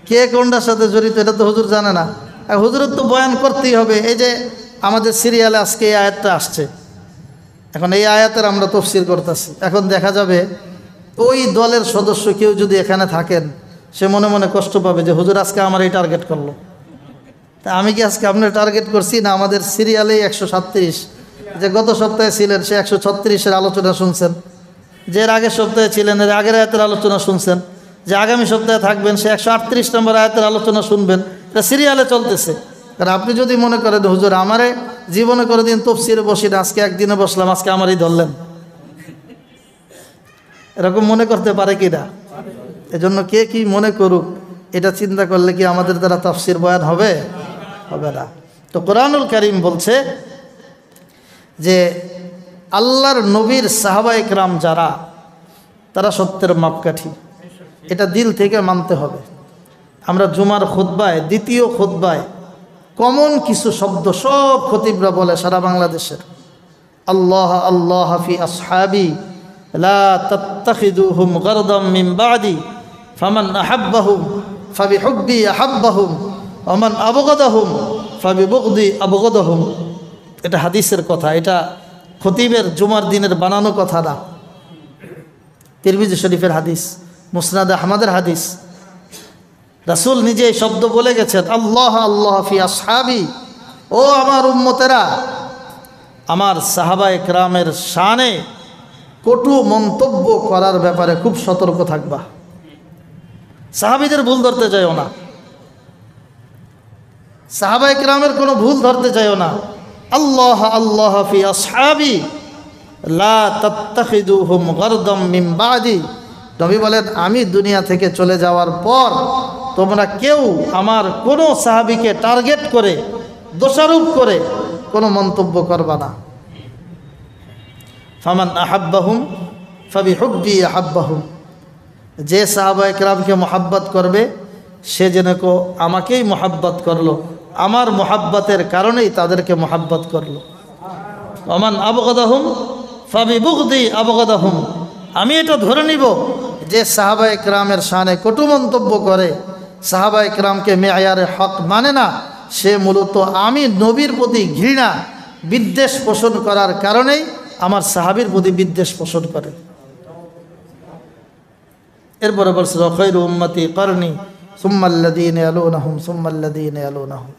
কে কোনটার সাথে জড়িত এটা তো হুজুর জানে না। আর হুজুরের তো বয়ান করতেই হবে। এই যে আমাদের সিরিয়ালে আজকে এই আয়াতটা আসছে, এখন এই আয়াতের আমরা তফসির করতেছি। এখন দেখা যাবে ওই দলের সদস্য কেউ যদি এখানে থাকেন, সে মনে মনে কষ্ট পাবে যে হুজুর আজকে আমার এই টার্গেট করলো। তা আমি কি আজকে আপনার টার্গেট করছি না? আমাদের সিরিয়ালে 137 যে গত সপ্তাহে ছিলেন সে 136-এর আলোচনা শুনছেন, যে এর আগের সপ্তাহে ছিলেন এর আগের আয়াতের আলোচনা শুনছেন, যে আগামী সপ্তাহে থাকবেন সে 138 নম্বর আয়াতের আলোচনা শুনবেন। এটা সিরিয়ালে চলতেছে। কারণ আপনি যদি মনে করেন হুজুর আমারে জীবনে করে দিন তফসিরে বসি না, আজকে একদিনে বসলাম, আজকে আমারই ধরলেন, এরকম মনে করতে পারে কি না? এজন্য কে কি মনে করুক এটা চিন্তা করলে কি আমাদের দ্বারা তাফসির বয়ান হবে? হবে না। তো কোরআনুল কারীম বলছে যে আল্লাহর নবীর সাহাবায়ে কেরাম যারা, তারা সত্যের মাপকাঠি। এটা দিল থেকে মানতে হবে। আমরা জুমার খুতবায়, দ্বিতীয় খুতবায় কমন কিছু শব্দ সব খতিবরা বলে সারা বাংলাদেশের। আল্লাহ আল্লাহ ফি আসহাবি লা তাত্তাখিদুহুম গারদাম মিন বাদি ফামান আহাব্বাহুম ফাবিহুব্বি আহাব্বাহুম ওয়া মান আবগাদাহুম ফাবিবুগদি আবগাদাহুম। এটা হাদিসের কথা, এটা খতিবের জুমার দিনের বানানো কথা না। তিরমিজি শরীফের হাদিস, মুসনাদ আহমদের হাদিস। রাসূল নিজে এই শব্দ বলে গেছেন, আল্লাহ আল্লাহ ফি আসহাবি, ও আমার উম্মতেরা, আমার সাহাবায়ে কেরামের শানে কটু মন্তব্য করার ব্যাপারে খুব সতর্ক থাকবা। সাহাবীদের ভুল ধরতে যাইও না, সাহাবায়ে কেরামের কোনো ভুল ধরতে যাইও না। আল্লাহ আল্লাহ ফি আসহাবি লা তাত্তাখিদুহুম গারদাম মিন বাদি। নবী বলেন আমি দুনিয়া থেকে চলে যাওয়ার পর তোমরা কেউ আমার কোনো সাহাবীকে টার্গেট করে দোষারোপ করে কোনো মন্তব্য করবা না। ফামান আহাব্বাহুম ফাবিহুব্বি আহাব্বাহুম। যে সাহাবায়ে কেরামকে মোহাব্বত করবে সে যেন আমাকেই মোহাব্বত করলো, আমার মোহাব্বতের কারণেই তাদেরকে মোহাব্বত করলো। ওমান আবগাদাহুম ফাবিবুগদি আবগাদাহুম। আমি এটা ধরে নিব যে সাহাবায়ে কেরামের শানে কটু মন্তব্য করে, সাহাবায়ে কেরামকে মেয়ারে হক মানে না, সে মূলত আমি নবীর প্রতি ঘৃণা বিদ্বেষ পোষণ করার কারণেই আমার সাহাবীর প্রতি বিদ্বেষ পোষণ করে। এরপরে বলছে খায়রু উম্মতি করনি সুম্মাল্লাযীনা ইয়ালুনাহুম সুম্মাল্লাযীনা ইয়ালুনাহুম।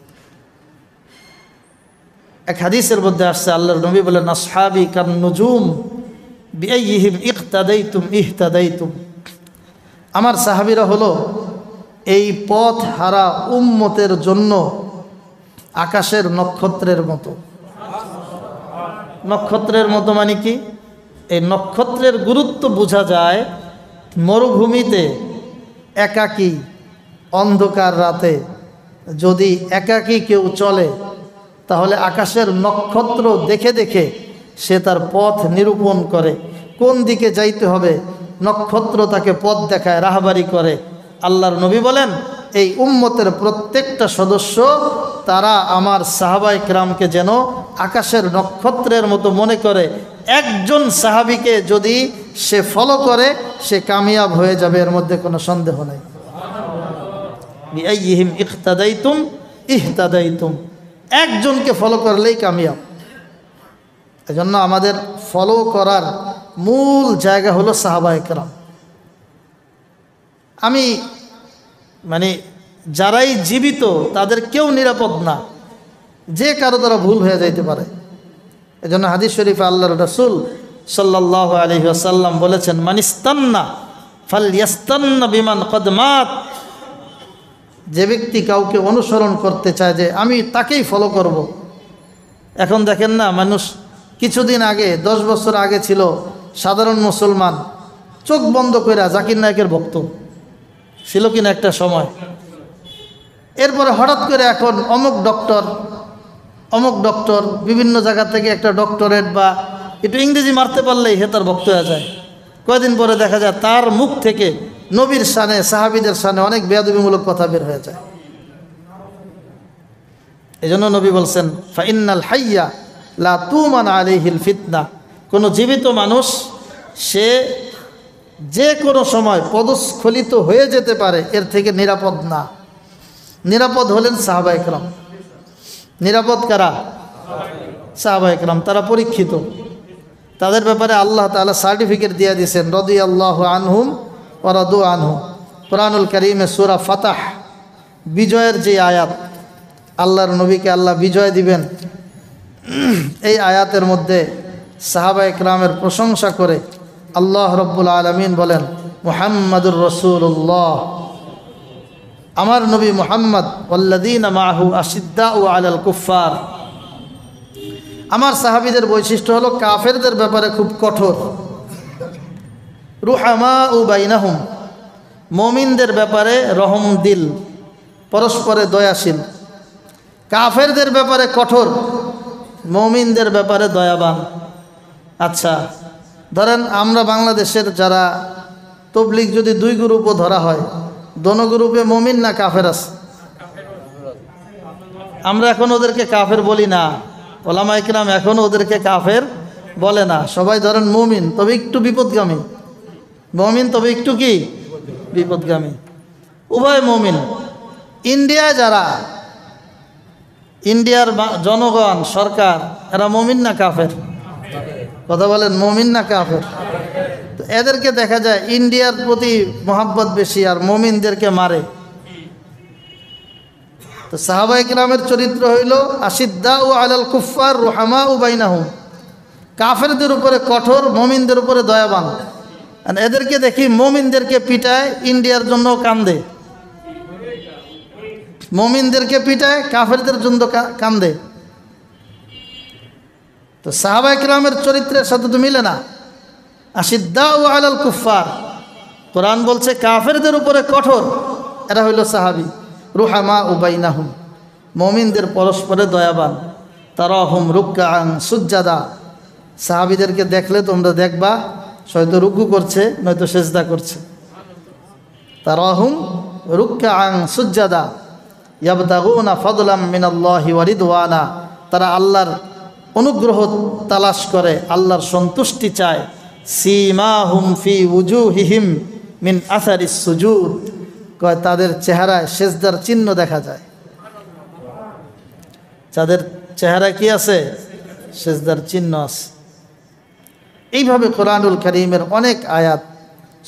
এক হাদিসের মধ্যে আসছে আল্লাহর নবী বলেন আসহাবি কান নুজুম বিআইয়িহিম ইক্তাদাইতুম ইহতাদাইতুম। আমার সাহাবীরা হলো এই পথ হারা উম্মতের জন্য আকাশের নক্ষত্রের মতো। নক্ষত্রের মতো মানে কি? এই নক্ষত্রের গুরুত্ব বোঝা যায় মরুভূমিতে একাকী অন্ধকার রাতে যদি একাকী কেউ চলে তাহলে আকাশের নক্ষত্র দেখে দেখে সে তার পথ নিরূপণ করে, কোন দিকে যাইতে হবে নক্ষত্র তাকে পথ দেখায়, রাহবারি করে। আল্লাহর নবী বলেন এই উম্মতের প্রত্যেকটা সদস্য তারা আমার সাহাবায়ে কেরামকে যেন আকাশের নক্ষত্রের মতো মনে করে। একজন সাহাবীকে যদি সে ফলো করে সে কামিয়াব হয়ে যাবে, এর মধ্যে কোনো সন্দেহ নাই। বিআইয়িহিম ইক্তাদাইতুম ইহতাদাইতুম, একজনকে ফলো করলেই কামিয়াব। এজন্য আমাদের ফলো করার মূল জায়গা হলো সাহাবায়ে কেরাম। আমি যারাই জীবিত তাদের কেউ নিরাপদ না, যে কারো দ্বারা ভুল হয়ে যাইতে পারে। এজন্য হাদিস শরীফে আল্লাহর রাসূল সাল্লাল্লাহু আলাইহি ওয়াসাল্লাম বলেছেন, মানিস্তান্না ফালইয়াস্তান্না বিমান কদ মাত। যে ব্যক্তি কাউকে অনুসরণ করতে চায় যে আমি তাকেই ফলো করব। এখন দেখেন না, মানুষ কিছুদিন আগে 10 বছর আগে ছিল সাধারণ মুসলমান, চোখ বন্ধ করে জাকির নায়কের ভক্ত ছিল কিনা একটা সময়। এরপরে হঠাৎ করে এখন অমুক ডক্টর বিভিন্ন জায়গা থেকে একটা ডক্টরেট বা একটু ইংরেজি মারতে পারলেই হে তার ভক্ত হয়ে যায়। কয়েকদিন পরে দেখা যায় তার মুখ থেকে নবীর শানে, সাহাবীদের শানে অনেক বেয়াদবিমূলক কথা বের হয়ে যায়। এজন্য নবী বলছেন, ফাইন্নাল হাইয়া লা তুমান আলাইহিল ফিতনা। কোনো জীবিত মানুষ সে যে কোনো সময় পদস্খলিত হয়ে যেতে পারে, এর থেকে নিরাপদ না। নিরাপদ হলেন সাহাবা একরাম। নিরাপদ কারা? সাহাবা একরাম। তারা পরীক্ষিত, তাদের ব্যাপারে আল্লাহ তাআলা সার্টিফিকেট দিয়ে দিয়েছেন, রাদিয়াল্লাহু আনহুম ওয়া রাদু আনহু। কুরআনুল কারীমে সূরা ফাতাহ বিজয়ের যে আয়াত, আল্লাহর নবীকে আল্লাহ বিজয় দিবেন, এই আয়াতের মধ্যে সাহাবা একরামের প্রশংসা করে আল্লাহ রব্বুল আলামিন বলেন, মুহাম্মাদুর রাসূলুল্লাহ, আমার নবী মুহাম্মদ, ওয়াল্লাযীনা মাআহু আশিদ্দাউ আলাল কুফফার। আমার সাহাবীদের বৈশিষ্ট্য হলো কাফেরদের ব্যাপারে খুব কঠোর, রুহামাউ বাইনাহুম, মুমিনদের ব্যাপারে রহম দিল, পরস্পরে দয়াশীল। কাফেরদের ব্যাপারে কঠোর, মুমিনদের ব্যাপারে দয়াবান। আচ্ছা, ধরেন আমরা বাংলাদেশের যারা তবলিগ যদি 2 গ্রুপও ধরা হয়, দোনো গ্রুপে মুমিন না কাফের আছে? আমরা এখন ওদেরকে কাফের বলি না, ওলামা ইকরাম এখন ওদেরকে কাফের বলে না। সবাই ধরেন মুমিন, তবে একটু বিপদগামী। মুমিন তবে একটু কি বিপদগামী, উভয় মুমিন। ইন্ডিয়ায় যারা, ইন্ডিয়ার জনগণ, সরকার, এরা মুমিন না কাফের? কথা বলেন, মুমিন না কাফের? তো এদেরকে দেখা যায় ইন্ডিয়ার প্রতি মোহাব্বত বেশি, আর মুমিনদেরকে মারে। তো সাহাবা ইকরামের চরিত্র হইল আশিদ্দাউ আলাল কুফফার রুহামাউ বাইনাহুম, কাফেরদের উপরে কঠোর, মুমিনদের উপরে দয়াবান। আর এদেরকে দেখি মুমিনদেরকে পিটায়, ইন্ডিয়ার জন্য কান্দে। মুমিনদেরকে পিটায়, কাফেরদের জন্য কান্দে। তো সাহাবা ইকরামের চরিত্রের সাথে তো মিলে না। আশিদ্দাউ আলাল কুফফার, কোরআন বলছে কাফেরদের উপরে কঠোর, এরা হইল সাহাবী। রুহামাউ বাইনাহুম, মুমিনদের পরস্পরে দয়াবান। তারাহুম রুকআন সুজ্জাদা, সাহাবীদেরকে দেখলে তোমরা দেখবা হয়তো রুকু করছে, নয়তো সেজদা করছে। তারাহুম রুকআন সুজ্জাদা ইয়াবতাগুনা ফাদলাম মিনাল্লাহি ওয়া রিদওয়ানা, তারা আল্লাহর অনুগ্রহ তালাশ করে, আল্লাহর সন্তুষ্টি চায়। সীমাহুম ফি উজুহিহিম মিন আসারিস সুজুদ, কয় তাদের চেহারায় সেজদার চিহ্ন দেখা যায়। তাদের চেহারায় কি আছে? সেজদার চিহ্ন আছে। এইভাবে কোরআনুল কারীমের অনেক আয়াত।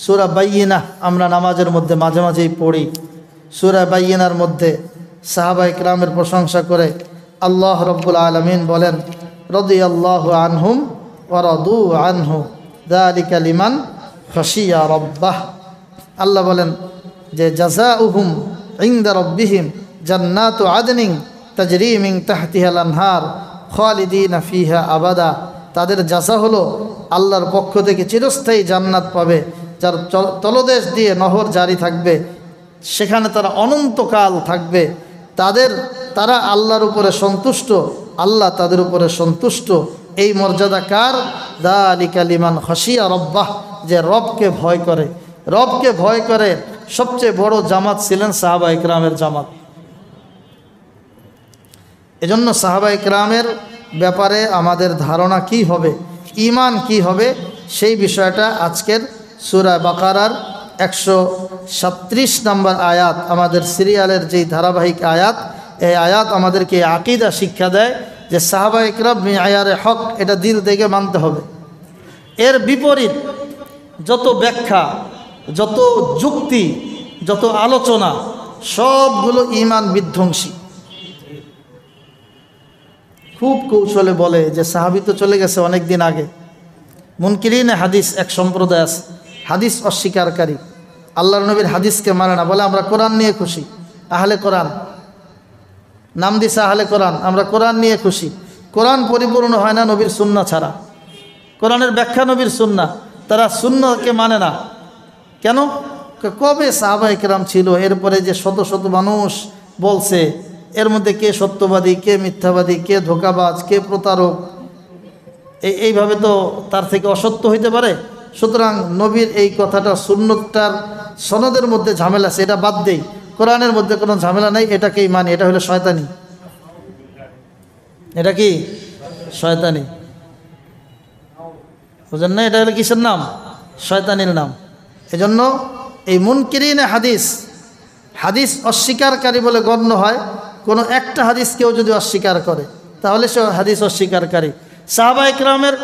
সূরা বাইয়িনাহ আমরা নামাজের মধ্যে মাঝে মাঝেই পড়ি। সূরা বাইয়িনার মধ্যে সাহাবা ইকরামের প্রশংসা করে আল্লাহ রব্বুল আলামিন বলেন, রাদিয়াল্লাহু আনহুম ওয়া রাদু আনহু যালিকা লিমান খাশিয়া রাব্বাহ। আল্লাহ বলেন যে জাযাউহুম ইনদা রাব্বিহিম জান্নাতু আদনিন তাজরি মিন তাহতিহাল আনহার খালিদিনা ফিহা আবাদা। তাদের জাযা হলো আল্লাহর পক্ষ থেকে চিরস্থায়ী জান্নাত পাবে, যার তলদেশ দিয়ে নহর জারি থাকবে, সেখানে তারা অনন্তকাল থাকবে। তারা আল্লাহর উপরে সন্তুষ্ট, আল্লাহ তাদের উপরে সন্তুষ্ট। এই মর্যাদা কার? যালিকা লিমান খাশিয়া রাব্বাহ, যে রবকে ভয় করে। রবকে ভয় করে সবচেয়ে বড় জামাত ছিলেন সাহাবা ইকরামের জামাত। এজন্য সাহাবা ইকরামের ব্যাপারে আমাদের ধারণা কি হবে, ঈমান কি হবে, সেই বিষয়টা আজকের সূরা বাকারার 137 নম্বর আয়াত, আমাদের সিরিয়ালের যেই ধারাবাহিক আয়াত, এই আয়াত আমাদেরকে আকীদা শিক্ষা দেয় যে সাহাবা ইকরাম মিআয়ারে হক, এটা দিল থেকে মানতে হবে। এর বিপরীত যত ব্যাখ্যা, যত যুক্তি, যত আলোচনা, সবগুলো ঈমান বিধ্বংসী। খুব কৌশলে বলে যে সাহাবী তো চলে গেছে অনেক দিন আগে। মুনকিরিনে হাদিস এক সম্প্রদায় আছে, হাদিস অস্বীকারী, আল্লাহর নবীর হাদিসকে মানে না, বলে আমরা কোরআন নিয়ে খুশি। আহলে কোরআন নাম দিছে, আহলে কোরআন, আমরা কোরআন নিয়ে খুশি। কোরআন পরিপূর্ণ হয় না নবীর সুন্নাহ ছাড়া, কোরআনের ব্যাখ্যা নবীর সুন্নাহ, তারা সুন্নাহকে মানে না। কেন? কবে সাহাবায়ে কেরাম ছিল, এরপরে যে শত শত মানুষ বলছে, এর মধ্যে কে সত্যবাদী, কে মিথ্যাবাদী, কে ধোঁকাবাজ, কে প্রতারক, এইভাবে তো তার থেকে অসত্য হইতে পারে। সুতরাং নবীর এই কথাটা সুন্নতটার সনদের মধ্যে ঝামেলা আছে, এটা বাদ দেই, কোরআনের মধ্যে কোনো ঝামেলা নাই, এটাকেই মানি। এটা হলো শয়তানি। এটা কি শয়তানি? বুঝেন না? এটা হলো কিসের নাম? শয়তানির নাম। এজন্য এই মুনকিরিনে হাদিস, হাদিস অস্বীকারী বলে গণ্য হয় কোনো একটা হাদিস কেউ যদি অস্বীকার করে, তাহলে সে হাদিস অস্বীকারী। সাহাবায়ে কেরামের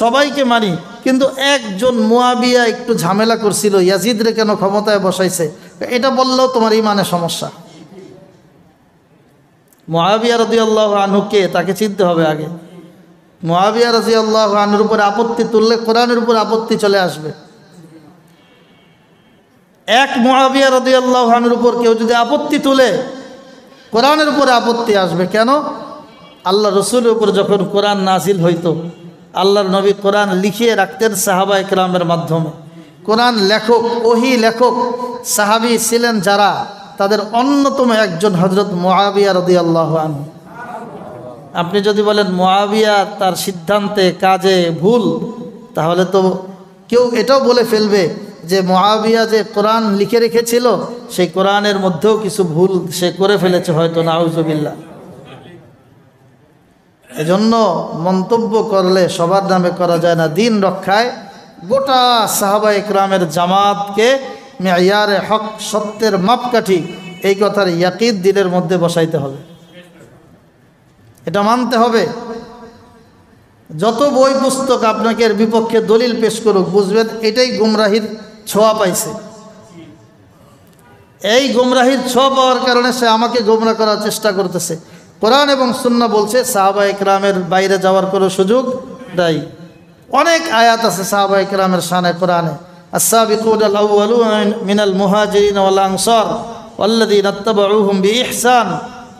সবাইকে মানি, কিন্তু একজন মুয়াবিয়া একটু ঝামেলা করছিল, ইয়াজিদরে কেন ক্ষমতায় বসাইছে, এটা বললেও তোমার ইমানে সমস্যা। মুআবিয়া রাদিয়াল্লাহু আনহু কে, তাকে চিনতে হবে আগে। মুআবিয়া রাদিয়াল্লাহু আনহুর উপরে আপত্তি তুললে কোরআনের উপর আপত্তি চলে আসবে। এক মুআবিয়া রাদিয়াল্লাহু আনহুর উপর কেউ যদি আপত্তি তুলে, কোরআনের উপরে আপত্তি আসবে। কেন? আল্লাহ রসুলের উপর যখন কোরআন নাজিল হইতো, আল্লাহর নবী কোরআন লিখিয়ে রাখতেন সাহাবায়ে কেরামের মাধ্যমে। কোরআন লেখক, ওহী লেখক সাহাবী ছিলেন যারা, তাদের অন্যতম একজন হযরত মুআবিয়া রাদিয়াল্লাহু আনহু। আপনি যদি বলেন মুআবিয়া তার সিদ্ধান্তে কাজে ভুল, তাহলে তো কেউ এটাও বলে ফেলবে যে মুআবিয়া যে কোরআন লিখে রেখেছিল, সেই কোরআনের মধ্যেও কিছু ভুল সে করে ফেলেছে হয়তো, নাউজুবিল্লাহ। এজন্য মন্তব্য করলে সবার নামে করা যায় না। দিন রক্ষায় গোটা সাহাবায়ে কেরামের জামাতকে মেয়ারে হক, সত্যের মাপকাঠি, এই কথার ইয়াকিন দিলের মধ্যে বসাইতে হবে, এটা মানতে হবে। যত বই পুস্তক আপনাকে এর বিপক্ষে দলিল পেশ করুক, বুঝবেন এটাই গুমরাহির ছোঁয়া পাইছে। এই গুমরাহির ছোঁয়া পাওয়ার কারণে সে আমাকে গোমরাহ করার চেষ্টা করতেছে। কোরআন এবং সুন্নাহ বলছে সাহাবায়ে কেরামের বাইরে যাওয়ার কোনো সুযোগ নাই। অনেক আয়াত আছে সাহাবায়ে কেরামের শানে কোরআনে, আস-সাবিকুনাল আউয়ালুনা মিনাল মুহাজিরিন ওয়াল আনসার ওয়াল্লাযীনা ইত্তাবাউহুম বিইহসান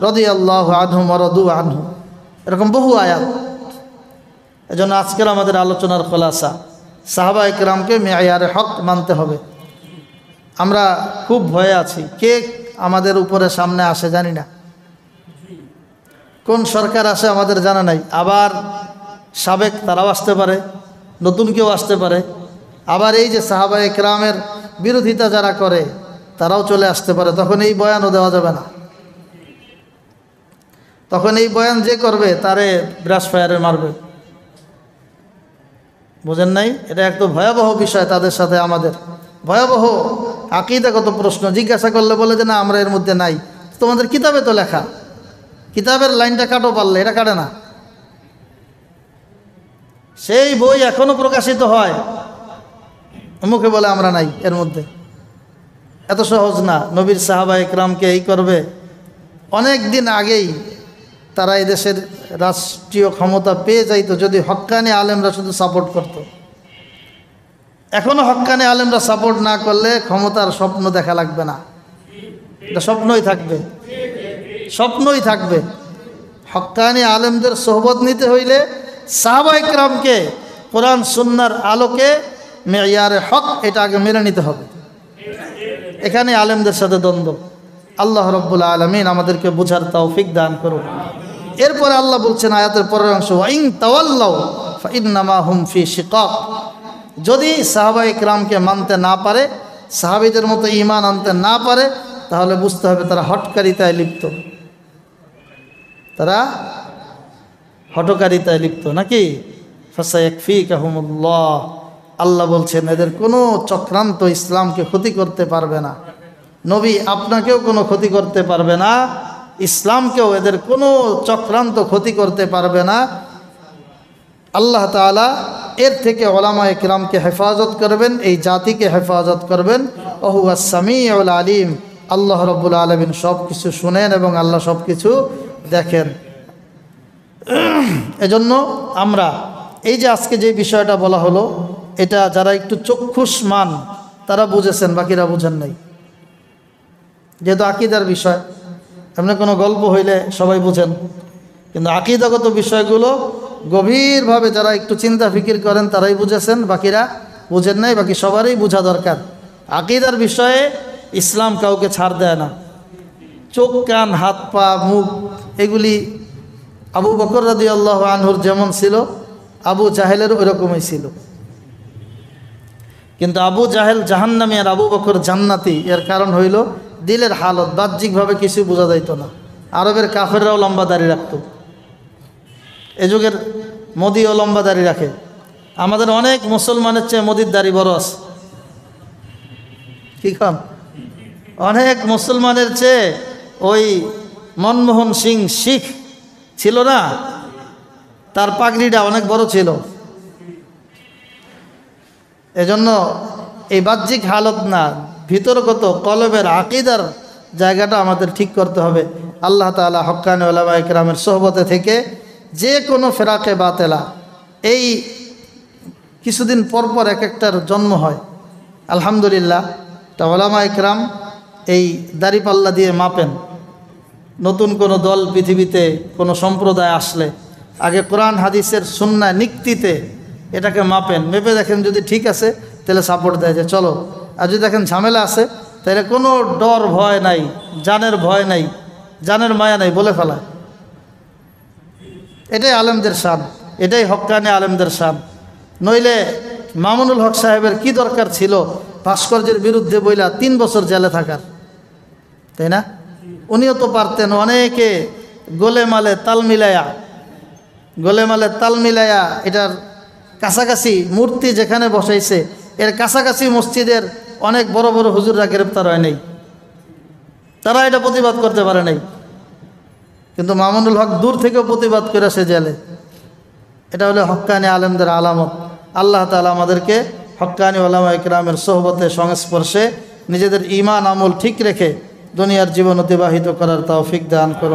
রাদিয়াল্লাহু আনহুম ওয়া রাদু আনহু, এরকম বহু আয়াত। এজন্য আজকের আমাদের আলোচনার খোলাসা, সাহাবায়ে কেরামকে মেয়ারে হক মানতে হবে। আমরা খুব ভয়ে আছি, কে আমাদের উপরে সামনে আসে জানি না, কোন সরকার আসে আমাদের জানা নাই। আবার সাবেক তারাও আসতে পারে, নতুন কেউ আসতে পারে। আবার এই যে সাহাবায়ে কেরামের বিরোধিতা যারা করে, তারাও চলে আসতে পারে। তখন এই বয়ানও দেওয়া যাবে না। তখন এই বয়ান যে করবে তারে ব্রাশ ফায়ারে মারবে। বুঝেন নাই? এটা একটা ভয়াবহ বিষয় তাদের সাথে আমাদের, ভয়াবহ আকীদাগত প্রশ্ন। জিজ্ঞাসা করলে বলে যে না, আমরা এর মধ্যে নাই। তোমাদের কিতাবে তো লেখা, কিতাবের লাইনটা কাটো পারলে, এটা কাটে না। সেই বই এখনো প্রকাশিত হয়, মুখে বলে আমরা নাই এর মধ্যে। এত সহজ না। নবীর সাহাবায়ে কেরামকে এই করবে। অনেক দিন আগেই তারা এই দেশের রাষ্ট্রীয় ক্ষমতা পেয়ে যাইতো যদি হক্কানি আলেমরা শুধু সাপোর্ট করত। এখনো হক্কানি আলেমরা সাপোর্ট না করলে ক্ষমতার স্বপ্ন দেখা লাগবে না, এটা স্বপ্নই থাকবে, স্বপ্নই থাকবে। হক্কানি আলেমদের সোহবত নিতে হইলে সাহাবায়ে কেরামকে কোরআন সুন্নাহর আলোকে মেয়ারে হক, এটা আগে মেনে নিতে হবে। এখানে আলেমদের সাথে দ্বন্দ্ব। আল্লাহ রাব্বুল আলামিন আমাদেরকে বুঝার তৌফিক দান করুন। এরপরে আল্লাহ বলছেন আয়াতের পরের অংশ, ওয়াইন তাওয়াল্লাউ ফাইন্নামা হুম ফি শিকাক। যদি সাহাবায়ে কেরামকে মানতে না পারে, সাহাবীদের মতো ঈমান আনতে না পারে, তাহলে বুঝতে হবে তারা হঠকারিতায় লিপ্ত, তারা হঠকারিতায় লিপ্ত নাকি। ফাসায়াকফিকাহুমুল্লাহ, আল্লাহ বলছেন এদের কোনো চক্রান্ত ইসলামকে ক্ষতি করতে পারবে না। নবী আপনাকেও কোনো ক্ষতি করতে পারবে না, ইসলামকেও এদের কোনো চক্রান্ত ক্ষতি করতে পারবে না। আল্লাহ তাআলা এর থেকে উলামায়ে কেরামকে হেফাজত করবেন, এই জাতিকে হেফাজত করবেন। ওহুয়াস সামিউল আলিম, আল্লাহ রাব্বুল আলামিন সব কিছু শুনেন এবং আল্লাহ সব কিছু দেখেন। এজন্য আমরা এই যে আজকে যে বিষয়টা বলা হলো, এটা যারা একটু চক্ষুষ্মান তারা বুঝেছেন, বাকিরা বুঝেন নাই। যেহেতু আকীদার বিষয়, এমনি কোনো গল্প হইলে সবাই বুঝেন, কিন্তু আকীদাগত বিষয়গুলো গভীরভাবে যারা একটু চিন্তা ফিকির করেন তারাই বুঝেছেন, বাকিরা বুঝেন নাই। বাকি সবারই বোঝা দরকার। আকীদার বিষয়ে ইসলাম কাউকে ছাড় দেয় না। চোখ, কান, হাত, পা, মুখ এগুলি আবু বকর রাদিয়াল্লাহু আনহুর যেমন ছিল, আবু জাহেলের ওইরকমই ছিল। কিন্তু আবু জাহেল জাহান্নামী আর আবু বকর জান্নাতি, এর কারণ হইল দিলের হালত। বাহ্যিকভাবে কিছু বোঝা যাইত না। আরবের কাফেররাও লম্বা দাড়ি রাখত, এ যুগের মোদিও লম্বা দাড়ি রাখে। আমাদের অনেক মুসলমানের চেয়ে মোদির দাড়ি বড় আছে। কি কন? অনেক মুসলমানের চেয়ে ওই মনমোহন সিং শিখ ছিল না, তার পাগড়িটা অনেক বড় ছিল। এজন্য এই বাহ্যিক হালত না, ভিতরগত কলবের আকীদার জায়গাটা আমাদের ঠিক করতে হবে। আল্লাহ তাআলা হক্কানি উলামায়ে কেরামের সোহবতে থেকে যে কোনো ফেরাকে বাতেলা, এই কিছুদিন পরপর এক একটার জন্ম হয়। আলহামদুলিল্লাহ, তা উলামায়ে কেরাম এই দাড়িপাল্লা দিয়ে মাপেন। নতুন কোনো দল পৃথিবীতে কোনো সম্প্রদায় আসলে আগে কোরআন হাদিসের সুন্নাহ নিক্তিতে এটাকে মাপেন, মেপে দেখেন যদি ঠিক আছে তাহলে সাপোর্ট দেয় যে চলো। আর যদি দেখেন ঝামেলা আছে তাহলে কোনো ডর ভয় নাই, জানের ভয় নাই, জানের মায়া নাই, বলে ফেলায়। এটাই আলেমদের শান, এটাই হক্কানি আলেমদের শান। নইলে মামুনুল হক সাহেবের কি দরকার ছিল ভাস্কর্যের বিরুদ্ধে বইলা 3 বছর জেলে থাকার, তাই না? উনিও তো পারতেন। অনেকে গোলেমালে তাল মিলায়া এটার কাছাকাছি মূর্তি যেখানে বসাইছে এর কাছাকাছি মসজিদের অনেক বড় বড় হুজুররা গ্রেপ্তার হয় নাই, তারা এটা প্রতিবাদ করতে পারে নাই। কিন্তু মামুনুল হক দূর থেকেও প্রতিবাদ করে সে জেলে। এটা হলো হক্কানি আলেমদের আলামত। আল্লাহ তাআলা আমাদেরকে হক্কানি উলামায়ে কেরামের সোহবতে সংস্পর্শে নিজেদের ঈমান আমল ঠিক রেখে দুনিয়ার জীবন অতিবাহিত করার তৌফিক দান করুন।